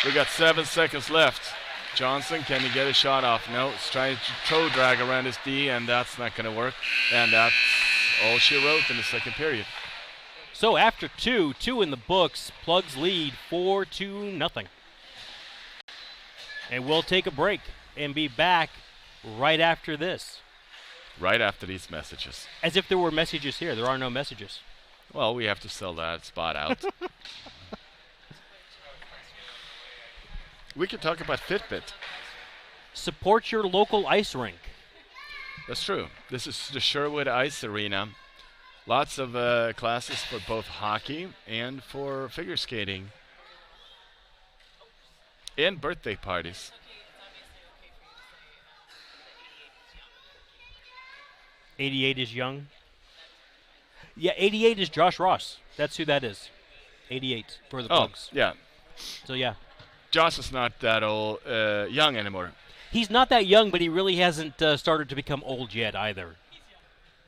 We got 7 seconds left. Johnson, can he get a shot off? No, it's trying to toe drag around his D, and that's not going to work. And that's all she wrote in the second period.
So after two in the books, Plugs lead 4-0. And we'll take a break and be back right after this.
Right after these messages.
As if there were messages here. There are no messages.
Well, we have to sell that spot out. We could talk about Fitbit.
Support your local ice rink.
That's true. This is the Sherwood Ice Arena. Lots of classes for both hockey and for figure skating. And birthday parties.
'88 is young. Yeah, 88 is Josh Ross. That's who that is. 88 for the Bugs.
Yeah.
So, yeah.
Josh is not that old, young anymore.
He's not that young, but he really hasn't started to become old yet either.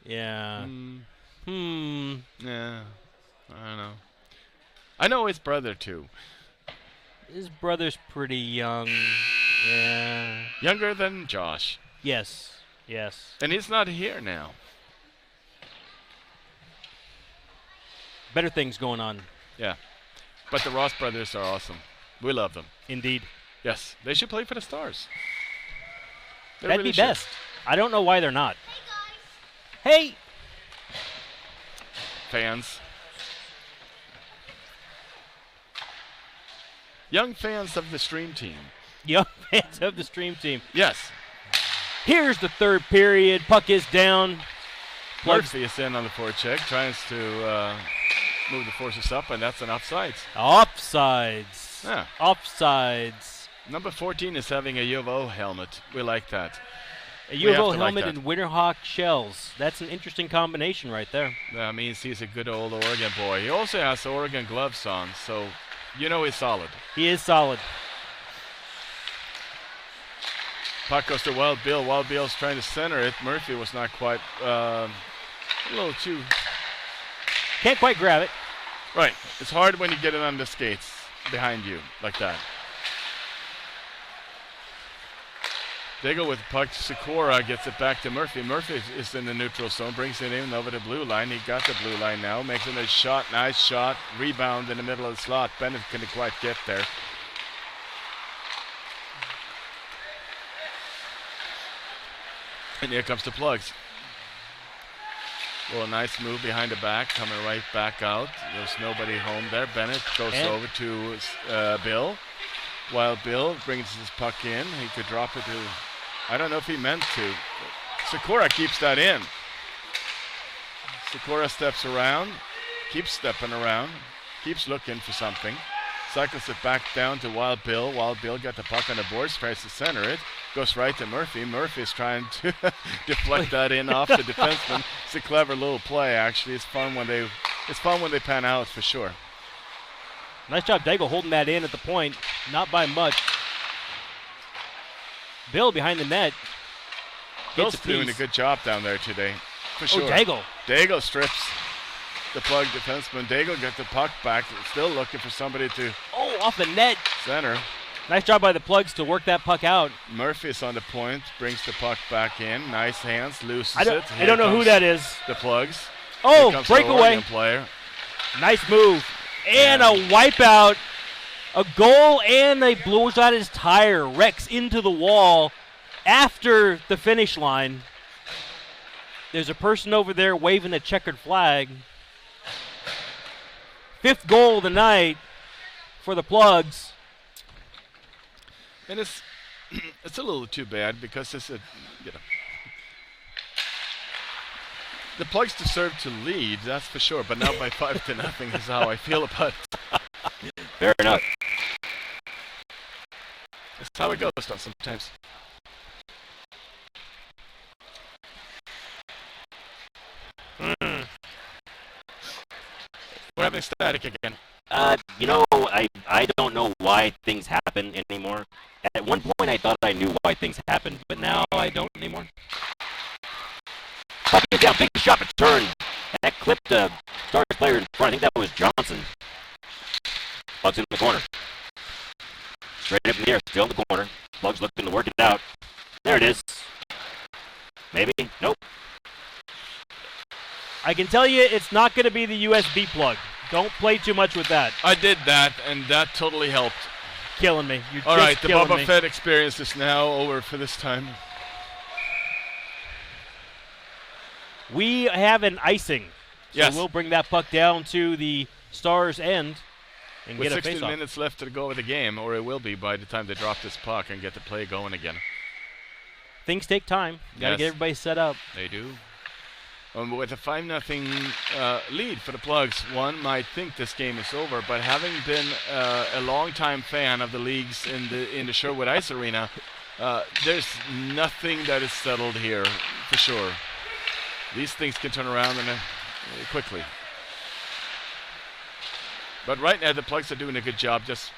Yeah.
Yeah. I don't know. I know his brother, too.
His brother's pretty young. Yeah.
Younger than Josh.
Yes. Yes.
And he's not here now.
Better things going on.
Yeah. But the Ross brothers are awesome. We love them.
Indeed.
Yes. They should play for the Stars. They
That'd
really
be
should.
best. I don't know why they're not. Hey!
Fans. Young fans of the Stream Team.
Young fans of the Stream Team.
Yes.
Here's the third period. Puck is down.
Murphy is in on the forecheck, tries to move the forces up, and that's an offsides.
Offsides.
Yeah.
Offsides.
Number 14 is having a U of O helmet. We like that.
A U of O
have to like
helmet
that.
and Winterhawk shells. That's an interesting combination right there.
That means he's a good old Oregon boy. He also has Oregon gloves on, so you know he's solid.
He is solid.
Puck goes to Wild Bill. Wild Bill's trying to center it. Murphy was not quite, a little too.
Can't quite grab it.
Right. It's hard when you get it on the skates behind you like that. They go with the puck. Sikora gets it back to Murphy. Murphy is in the neutral zone, brings it in over the blue line. He got the blue line now, makes it a shot, nice shot, rebound in the middle of the slot. Bennett couldn't quite get there. And here comes the Plugs. Well, a nice move behind the back, coming right back out. There's nobody home there. Bennett goes over to Bill. While Bill brings his puck in, he could drop it to, I don't know if he meant to. Sikora keeps that in. Sikora steps around, keeps stepping around, keeps looking for something. Cycles it back down to Wild Bill. Wild Bill got the puck on the boards, tries to center it. Goes right to Murphy. Murphy's trying to deflect that in off the defenseman. It's a clever little play, actually. It's fun when they pan out for sure.
Nice job, Daigle, holding that in at the point. Not by much. Bill behind the net.
Bill's doing a good job down there today, for sure.
Oh, Daigle.
Daigle strips the Plug defenseman. Daigle got the puck back. Still looking for somebody to
off the net.
Center.
Nice job by the Plugs to work that puck out.
Murphy's on the point, brings the puck back in. Nice hands, looses it.
I don't know who that is.
The Plugs.
Oh, breakaway.
Player.
Nice move. And a wipeout. A goal, and they blows out his tire. Rex into the wall after the finish line. There's a person over there waving a checkered flag. 5th goal of the night for the Plugs.
And it's a little too bad because it's the Plugs deserve to lead, that's for sure, but not by 5-0 is how I feel about it.
Fair enough.
That's how it goes sometimes. We're having static again.
I don't know why things happen anymore. At one point, I thought I knew why things happened, but now I don't anymore. Puck is down, big shot, Betourne. That clipped a Stars player in front. I think that was Johnson. Plugs in the corner. Straight up in the air, still in the corner. Plugs looking to work it out. There it is. Maybe? Nope. I can tell you it's not going to be the USB plug. Don't play too much with that.
I did that, and that totally helped.
Killing me. You're
all
just
right, the
killing
Boba
me.
Fett experience is now over for this time.
We have an icing. So
yes.
We'll bring that puck down to the Stars' end and
with
get a
16
face-off.
minutes left to go with the game, or it will be by the time they drop this puck and get the play going again.
things take time. Got to get everybody set up.
They do. With a 5-0 lead for the Plugs, one might think this game is over, but having been a long-time fan of the leagues in the Sherwood Ice Arena, there's nothing that is settled here for sure. These things can turn around quickly. But right now the Plugs are doing a good job just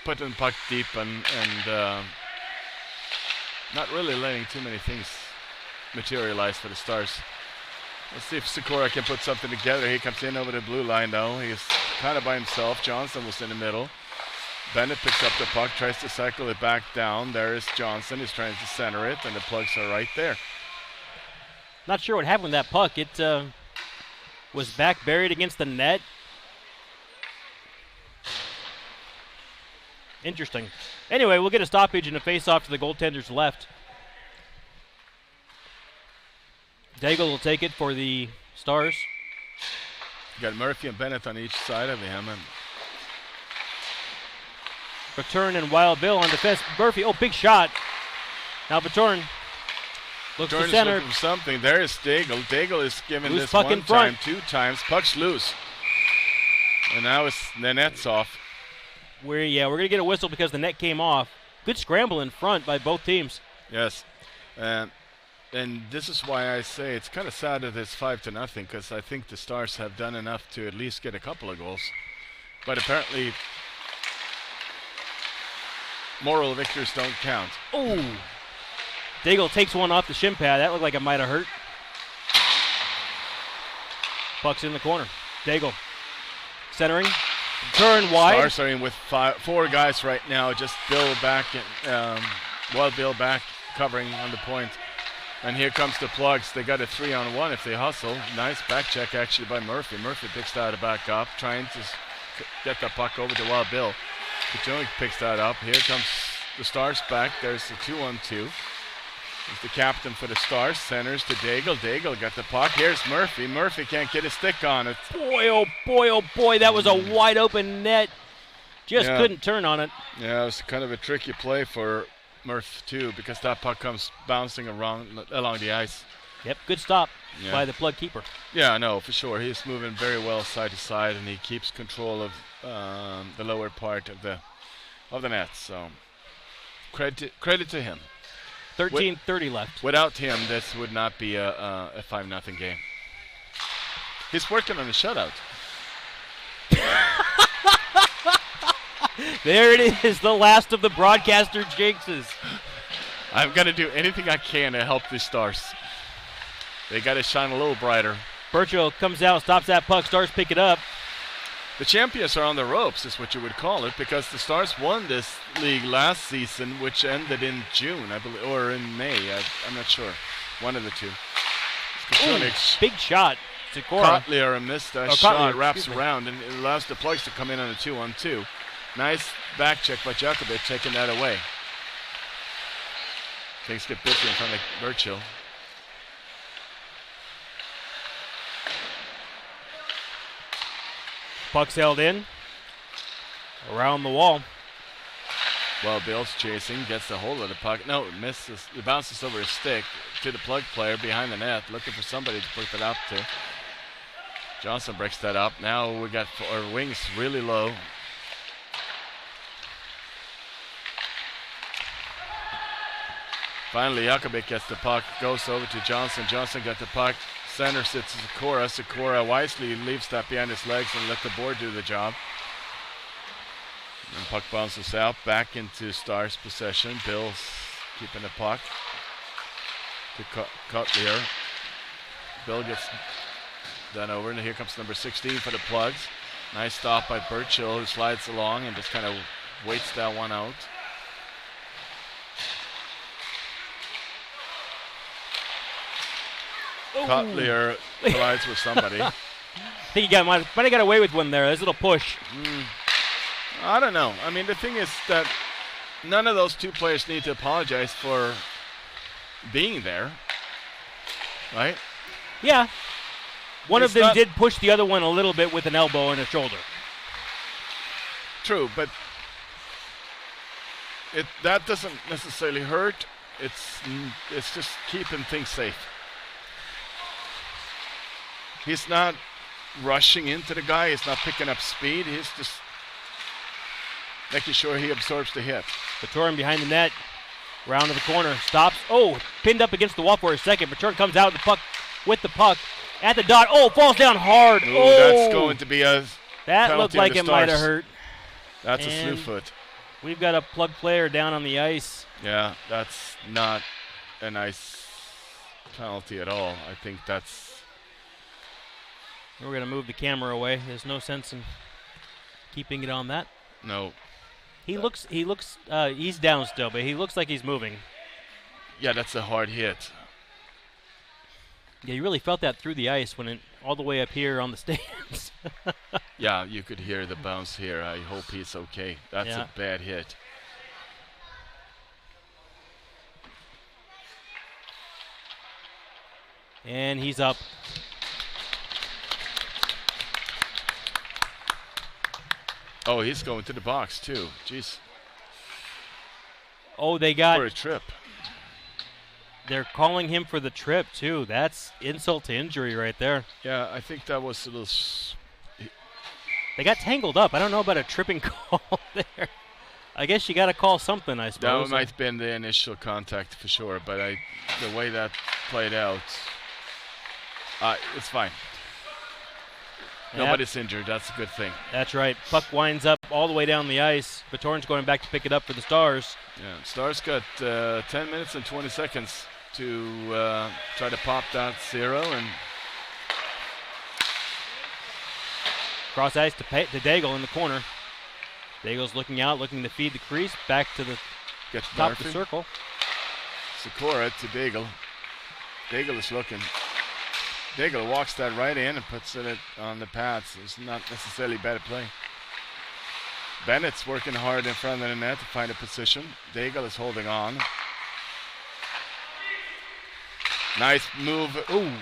putting the puck deep and not really letting too many things materialize for the Stars. Let's see if Sikora can put something together. He comes in over the blue line though. He's kind of by himself. Johnson was in the middle. Bennett picks up the puck, tries to cycle it back down. There is Johnson. He's trying to center it, and the Plugs are right there.
Not sure what happened with that puck. It was back buried against the net. Interesting. Anyway, we'll get a stoppage and a face-off to the goaltender's left. Daigle will take it for the Stars.
You got Murphy and Bennett on each side of him. And
Betourne and Wild Bill on defense. Murphy, big shot. Now Betourne looks to center.
Looking for something. There is Daigle. Daigle is giving
Loose
this
puck
one
in front.
time, 2 times. Puck's loose. And now the net's off.
We're going to get a whistle because the net came off. Good scramble in front by both teams.
Yes. And this is why I say it's kind of sad that it's 5-0 because I think the Stars have done enough to at least get a couple of goals. But apparently, moral victors don't count.
Oh! Daigle takes one off the shin pad. That looked like it might have hurt. Puck's in the corner. Daigle centering. Turn wide.
Stars are in with 4 guys right now. Just Bill back and Wild Bill back covering on the point. And here comes the Plugs. They got a 3-on-1 if they hustle. Nice back check actually by Murphy. Murphy picks that back up, trying to get the puck over to Wild Bill. Betourne picks that up. Here comes the Stars back. There's the 2-on-2. He's the captain for the Stars. Centers to Daigle. Daigle got the puck. Here's Murphy. Murphy can't get his stick on it.
Boy, oh boy, oh boy. That was a wide open net. Just couldn't turn on it.
Yeah, it was kind of a tricky play for Murph too because that puck comes bouncing around along the ice.
Yep, good stop by the Plug keeper.
Yeah, no, for sure. He's moving very well side to side, and he keeps control of the lower part of the net. So credit to him.
13:30 left.
Without him, this would not be a 5-0 game. He's working on the shutout.
There it is, the last of the broadcaster jinxes.
I've got to do anything I can to help the Stars. They got to shine a little brighter.
Burchill comes out, stops that puck. Stars pick it up.
The champions are on the ropes, is what you would call it, because the Stars won this league last season, which ended in June, I believe, or in May. I'm not sure. One of the two.
Big shot.
Kotlier missed that shot, wraps around, and it allows the Plugs to come in on a 2-on-2. Nice back check by Jakovic, taking that away. Things get busy in front of Burchill.
Puck's held in. Around the wall.
Well, Bill's chasing, gets a hold of the puck. No, it misses. It bounces over his stick to the Plug player behind the net, looking for somebody to put it up to. Johnson breaks that up. Now we got our wings really low. Finally, Jakovic gets the puck, goes over to Johnson. Johnson got the puck, centers it to Sikora. Sikora wisely leaves that behind his legs and let the board do the job. And puck bounces out, back into Stars possession. Bill's keeping the puck to Kotlier. Bill gets done over, and here comes number 16 for the Plugs. Nice stop by Burchill, who slides along and just kind of waits that one out. Kotlier collides with somebody.
I think he might have got away with one there. There's a little push.
I don't know. I mean, the thing is that none of those two players need to apologize for being there, right?
Yeah. One of them did push the other one a little bit with an elbow and a shoulder.
True, but that doesn't necessarily hurt it's just keeping things safe. He's not rushing into the guy. He's not picking up speed. He's just making sure he absorbs the hit.
Betourne behind the net, round to the corner, stops. Oh, pinned up against the wall for a second. Betourne comes out with the puck at the dot. Oh, falls down hard.
Ooh,
oh,
that's going to be a
that looked
penalty
like
on the
it might have
Stars.
hurt.
That's a
And
slew foot.
we've got a plug player down on the ice.
Yeah, that's not a nice penalty at all. I think that's.
We're going to move the camera away. There's no sense in keeping it on that.
No.
He's down still, but he looks like he's moving.
Yeah, that's a hard hit.
Yeah, you really felt that through the ice when it all the way up here on the stands.
Yeah, you could hear the bounce here. I hope he's okay. That's
Yeah.
a bad hit.
And he's up.
Oh, he's going to the box too. Jeez.
Oh, they
For
got.
a trip.
They're calling him for the trip too. That's insult to injury right there.
Yeah, I think that was a little.
They got tangled up. I don't know about a tripping call there. I guess you got to call something, I suppose.
That might have been the initial contact for sure, but the way that played out, it's fine.
Yep.
Nobody's injured. That's a good thing.
That's right. Puck winds up all the way down the ice. Betourne's going back to pick it up for the Stars.
Yeah, Stars got 10 minutes and 20 seconds to try to pop that 0 and
Cross ice to Daigle in the corner. Daigle's looking out, looking to feed the crease. Back to the
get
top of the
Murphy.
circle.
Sikora to Daigle. Daigle is looking. Daigle walks that right in and puts it on the pads. It's not necessarily bad play. Bennett's working hard in front of the net to find a position. Daigle is holding on. Nice move. Ooh.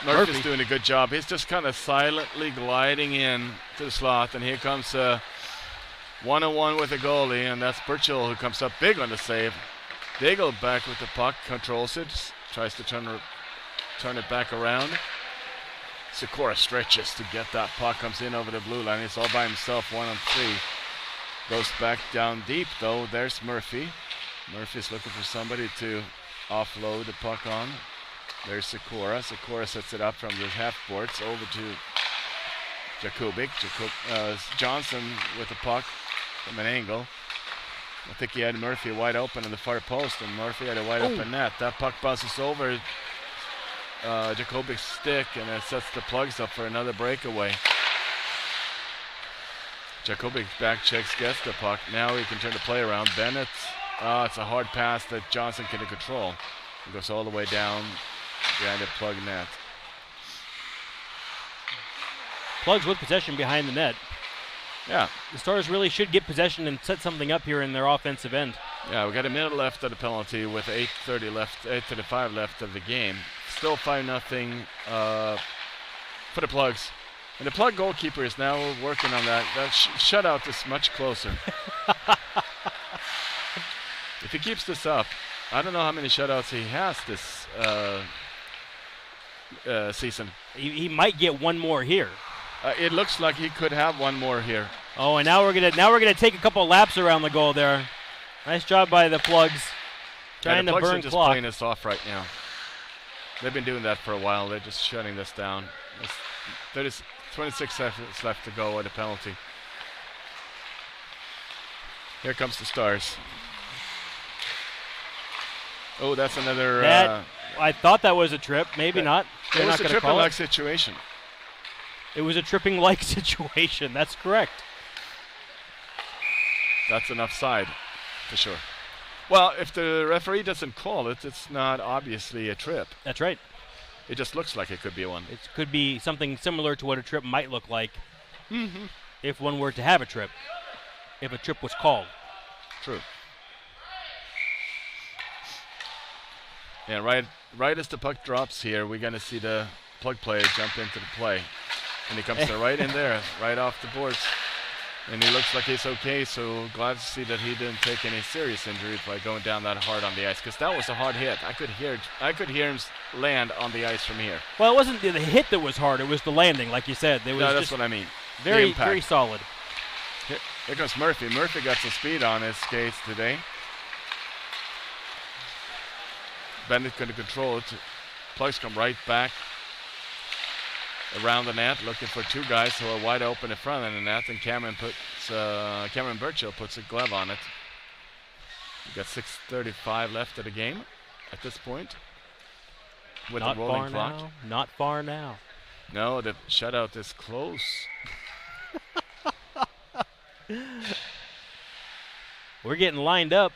Murphy's doing a good job. He's just kind of silently gliding in to the slot, and here comes a one-on-one with the goalie, and that's Burchill who comes up big on the save. Daigle back with the puck, controls it, tries to turn it back around. Sikora stretches to get that puck, comes in over the blue line. He's all by himself, 1-on-3. Goes back down deep, though. There's Murphy. Murphy's looking for somebody to offload the puck on. There's Sikora. Sikora sets it up from the half boards over to Jakubic. Johnson with the puck from an angle. I think he had Murphy wide open in the far post, and Murphy had a wide open net. That puck bounces over Jakubic's stick, and it sets the Plugs up for another breakaway. Jakubic back checks, gets the puck. Now he can turn the play around. Bennett, it's a hard pass that Johnson can control. It goes all the way down behind the Plug net.
Plugs with possession behind the net.
Yeah.
The Stars really should get possession and set something up here in their offensive end.
Yeah, we got a minute left of the penalty with 8:35 left of the game. Still 5-0 for the Plugs. And the Plug goalkeeper is now working on that. That shutout is much closer. If he keeps this up, I don't know how many shutouts he has this season.
He might get one more here.
It looks like he could have one more here.
Oh, and now we're gonna take a couple laps around the goal there. Nice job by the Plugs, trying
the
to
Plugs
burn
are just
clock.
playing this off right now. They've been doing that for a while. They're just shutting this down. There's 26 seconds left to go at a penalty. Here comes the Stars. Oh, that's another.
I thought that was a trip. Maybe not.
It
They're
was
not
a
going to call
tripping-like
it.
situation.
It was a tripping-like situation. That's correct.
That's an offside, for sure. Well, if the referee doesn't call it, it's not obviously a trip.
That's right.
It just looks like it could be one.
It could be something similar to what a trip might look like if one were to have a trip, if a trip was called.
True. Yeah, right as the puck drops here, we're going to see the Plug player jump into the play. And he comes right in there, right off the boards. And he looks like he's okay, so glad to see that he didn't take any serious injuries by going down that hard on the ice, because that was a hard hit. I could hear him land on the ice from here.
Well, it wasn't the hit that was hard; it was the landing, like you said. It was
that's
just
what I mean.
very solid.
Here goes Murphy. Murphy got some speed on his skates today. Bennett going to control it. Plugs come right back around the net, looking for two guys who are wide open in front of the net, and Cameron Burchill puts a glove on it. We've got 6:35 left of the game at this point. With
Not
the rolling
far
clock.
now. Not far now.
No, the shutout is close.
We're getting lined up.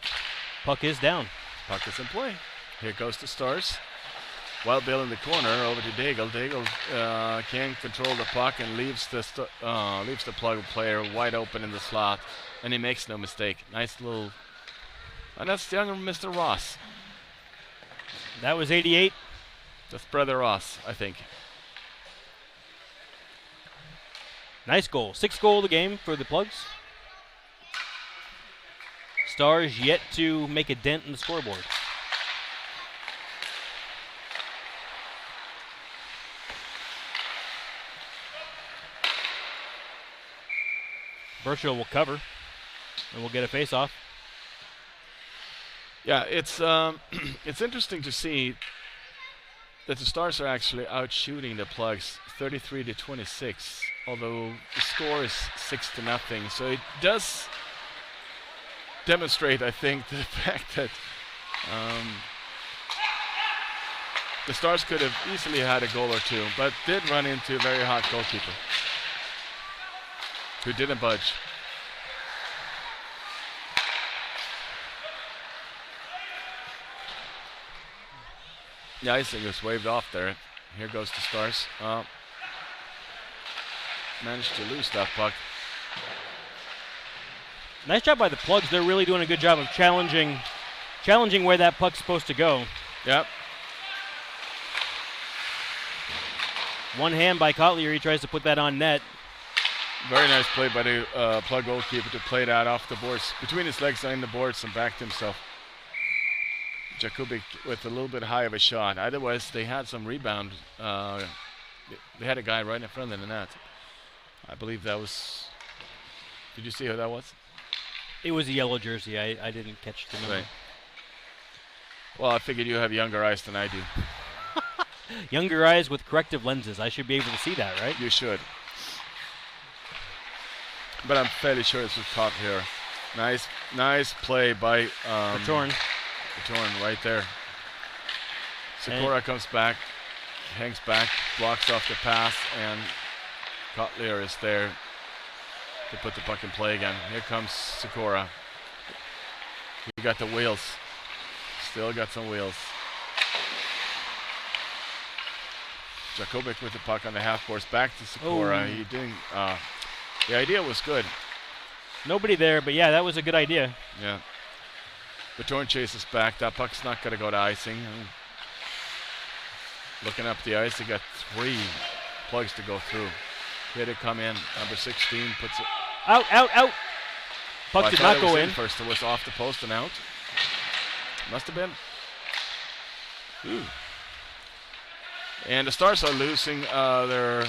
Puck is down.
Puck is in play. Here goes the Stars. Wild Bill in the corner over to Daigle. Daigle can control the puck and leaves the plug player wide open in the slot, and he makes no mistake. Nice little. And that's younger Mr. Ross.
That was 88.
That's Brother Ross, I think.
Nice goal. 6th goal of the game for the Plugs. Stars yet to make a dent in the scoreboard. Burchill will cover, and we'll get a face-off.
Yeah, it's it's interesting to see that the Stars are actually out shooting the Plugs 33-26, although the score is 6-0. So it does demonstrate, I think, the fact that the Stars could have easily had a goal or two, but did run into a very hot goalkeeper who didn't budge. The icing was waved off there. Here goes the Stars. Managed to lose that puck.
Nice job by the Plugs. They're really doing a good job of challenging where that puck's supposed to go.
Yep.
One hand by Kotlier. He tries to put that on net.
Very nice play by the Plug goalkeeper to play that off the boards, between his legs and the boards, and backed himself. Jakubik with a little bit high of a shot. Otherwise, they had some rebound. They had a guy right in front of the net. I believe that was. Did you see who that was?
It was a yellow jersey. I didn't catch the number.
Right. Well, I figured you have younger eyes than I do.
Younger eyes with corrective lenses. I should be able to see that, right?
You should. But I'm fairly sure this was caught here. Nice play by
Betourne.
Betourne right there. Sikora comes back, hangs back, blocks off the pass, and Kotlier is there to put the puck in play again. Here comes Sikora. He got the wheels. Still got some wheels. Jakubik with the puck on the half course. Back to Sikora. He didn't. The idea was good.
Nobody there, but yeah, that was a good idea.
Yeah. Betourne chases back. That puck's not going to go to icing. Looking up the ice, he got 3 Plugs to go through. Here to come in. Number 16 puts it.
Out. Puck did not go in.
First, it was off the post and out. Must have been. Ooh. And the Stars are losing their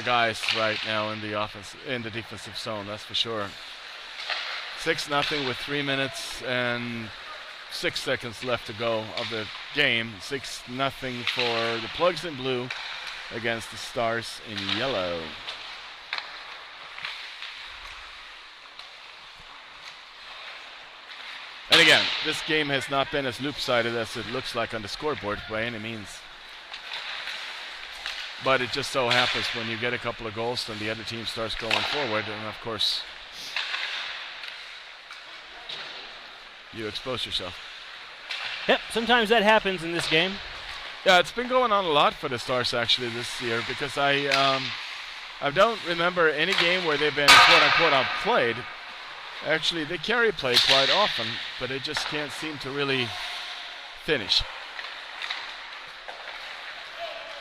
guys right now in the defensive zone. That's for sure. 6-0 with 3 minutes and 6 seconds left to go of the game. 6-0 for the Plugs in blue against the Stars in yellow. And again, this game has not been as loop-sided as it looks like on the scoreboard by any means. But it just so happens when you get a couple of goals, then the other team starts going forward, and of course, you expose yourself.
Yep, sometimes that happens in this game.
Yeah, it's been going on a lot for the Stars actually this year, because I don't remember any game where they've been quote-unquote outplayed. Actually, they carry play quite often, but they just can't seem to really finish.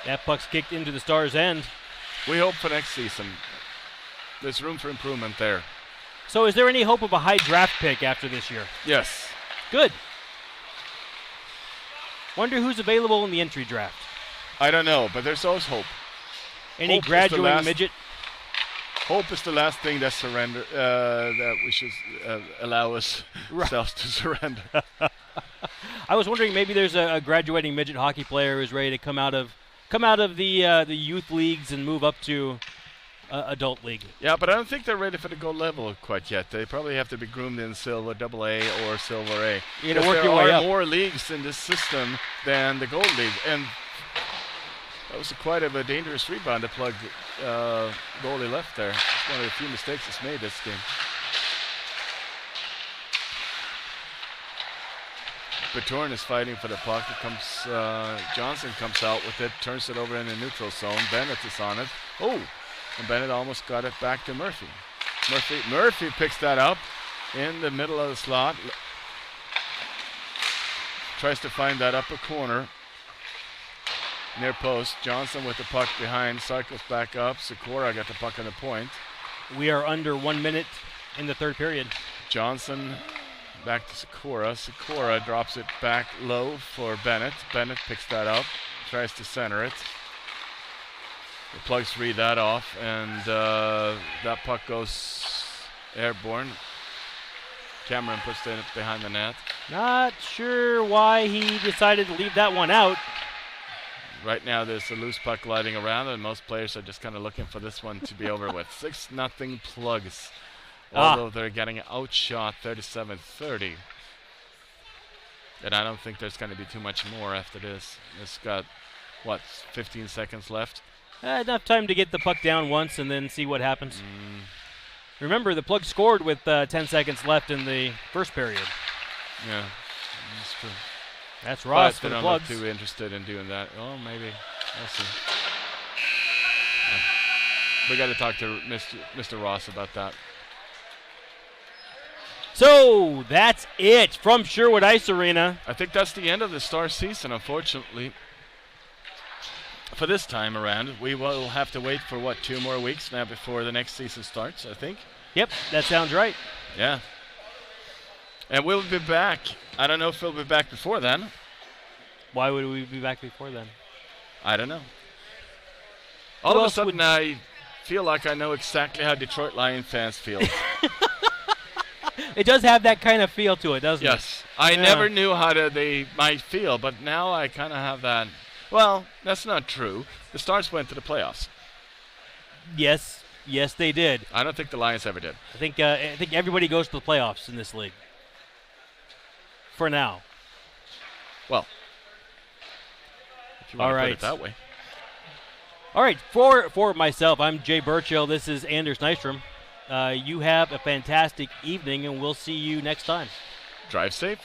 That puck's kicked into the Stars' end.
We hope for next season. There's room for improvement there.
So is there any hope of a high draft pick after this year?
Yes.
Good. Wonder who's available in the entry draft.
I don't know, but there's always hope.
Any
Hope is the
graduating
last-
midget?
Hope is the last thing that we should allow ourselves to surrender.
I was wondering maybe there's a graduating midget hockey player who's ready to come out of the youth leagues and move up to adult league.
Yeah, but I don't think they're ready for the gold level quite yet. They probably have to be groomed in silver AA or silver A.
You gotta work your way
there
up.
are more leagues in this system than the gold league, and that was quite of a dangerous rebound. The plug goalie left there. It's one of the few mistakes he's made this game. Betourne is fighting for the puck. It comes, Johnson comes out with it, turns it over in the neutral zone. Bennett is on it. Oh, and Bennett almost got it back to Murphy. Murphy picks that up in the middle of the slot. Tries to find that upper corner. Near post. Johnson with the puck behind. Cycles back up. Sikora got the puck on the point.
We are under 1 minute in the third period.
Johnson back to Sikora. Sikora drops it back low for Bennett. Bennett picks that up. Tries to center it. The Plugs read that off, and that puck goes airborne. Cameron puts it behind the net.
Not sure why he decided to leave that one out.
Right now there's a loose puck gliding around, and most players are just kind of looking for this one to be over with. 6-0 Plugs, although they're getting outshot 37-30. And I don't think there's going to be too much more after this. It's got, 15 seconds left?
Enough time to get the puck down once and then see what happens. Remember, the Plug scored with 10 seconds left in the first period.
Yeah, that's true.
That's Ross for
But
the
they don't
Plugs.
look too interested in doing that. Oh, maybe. We'll see. We got to talk to Mr. Ross about that.
So that's it from Sherwood Ice Arena.
I think that's the end of the Star season, unfortunately. For this time around, we will have to wait for 2 more weeks now before the next season starts, I think.
Yep, that sounds right.
Yeah. And we'll be back. I don't know if we'll be back before then.
Why would we be back before then?
I don't know.
Who
All of a
else
sudden, I feel like I know exactly how Detroit Lion fans feel.
It does have that kind of feel to it, doesn't it?
Yes. I never knew how they might feel, but now I kind of have that. Well, that's not true. The Stars went to the playoffs.
Yes, they did.
I don't think the Lions ever did.
I think everybody goes to the playoffs in this league. For now.
Well, if you want
All
to
right.
put it that way.
All right, for myself, I'm Jay Burchill. This is Anders Nystrom. You have a fantastic evening, and we'll see you next time.
Drive safe.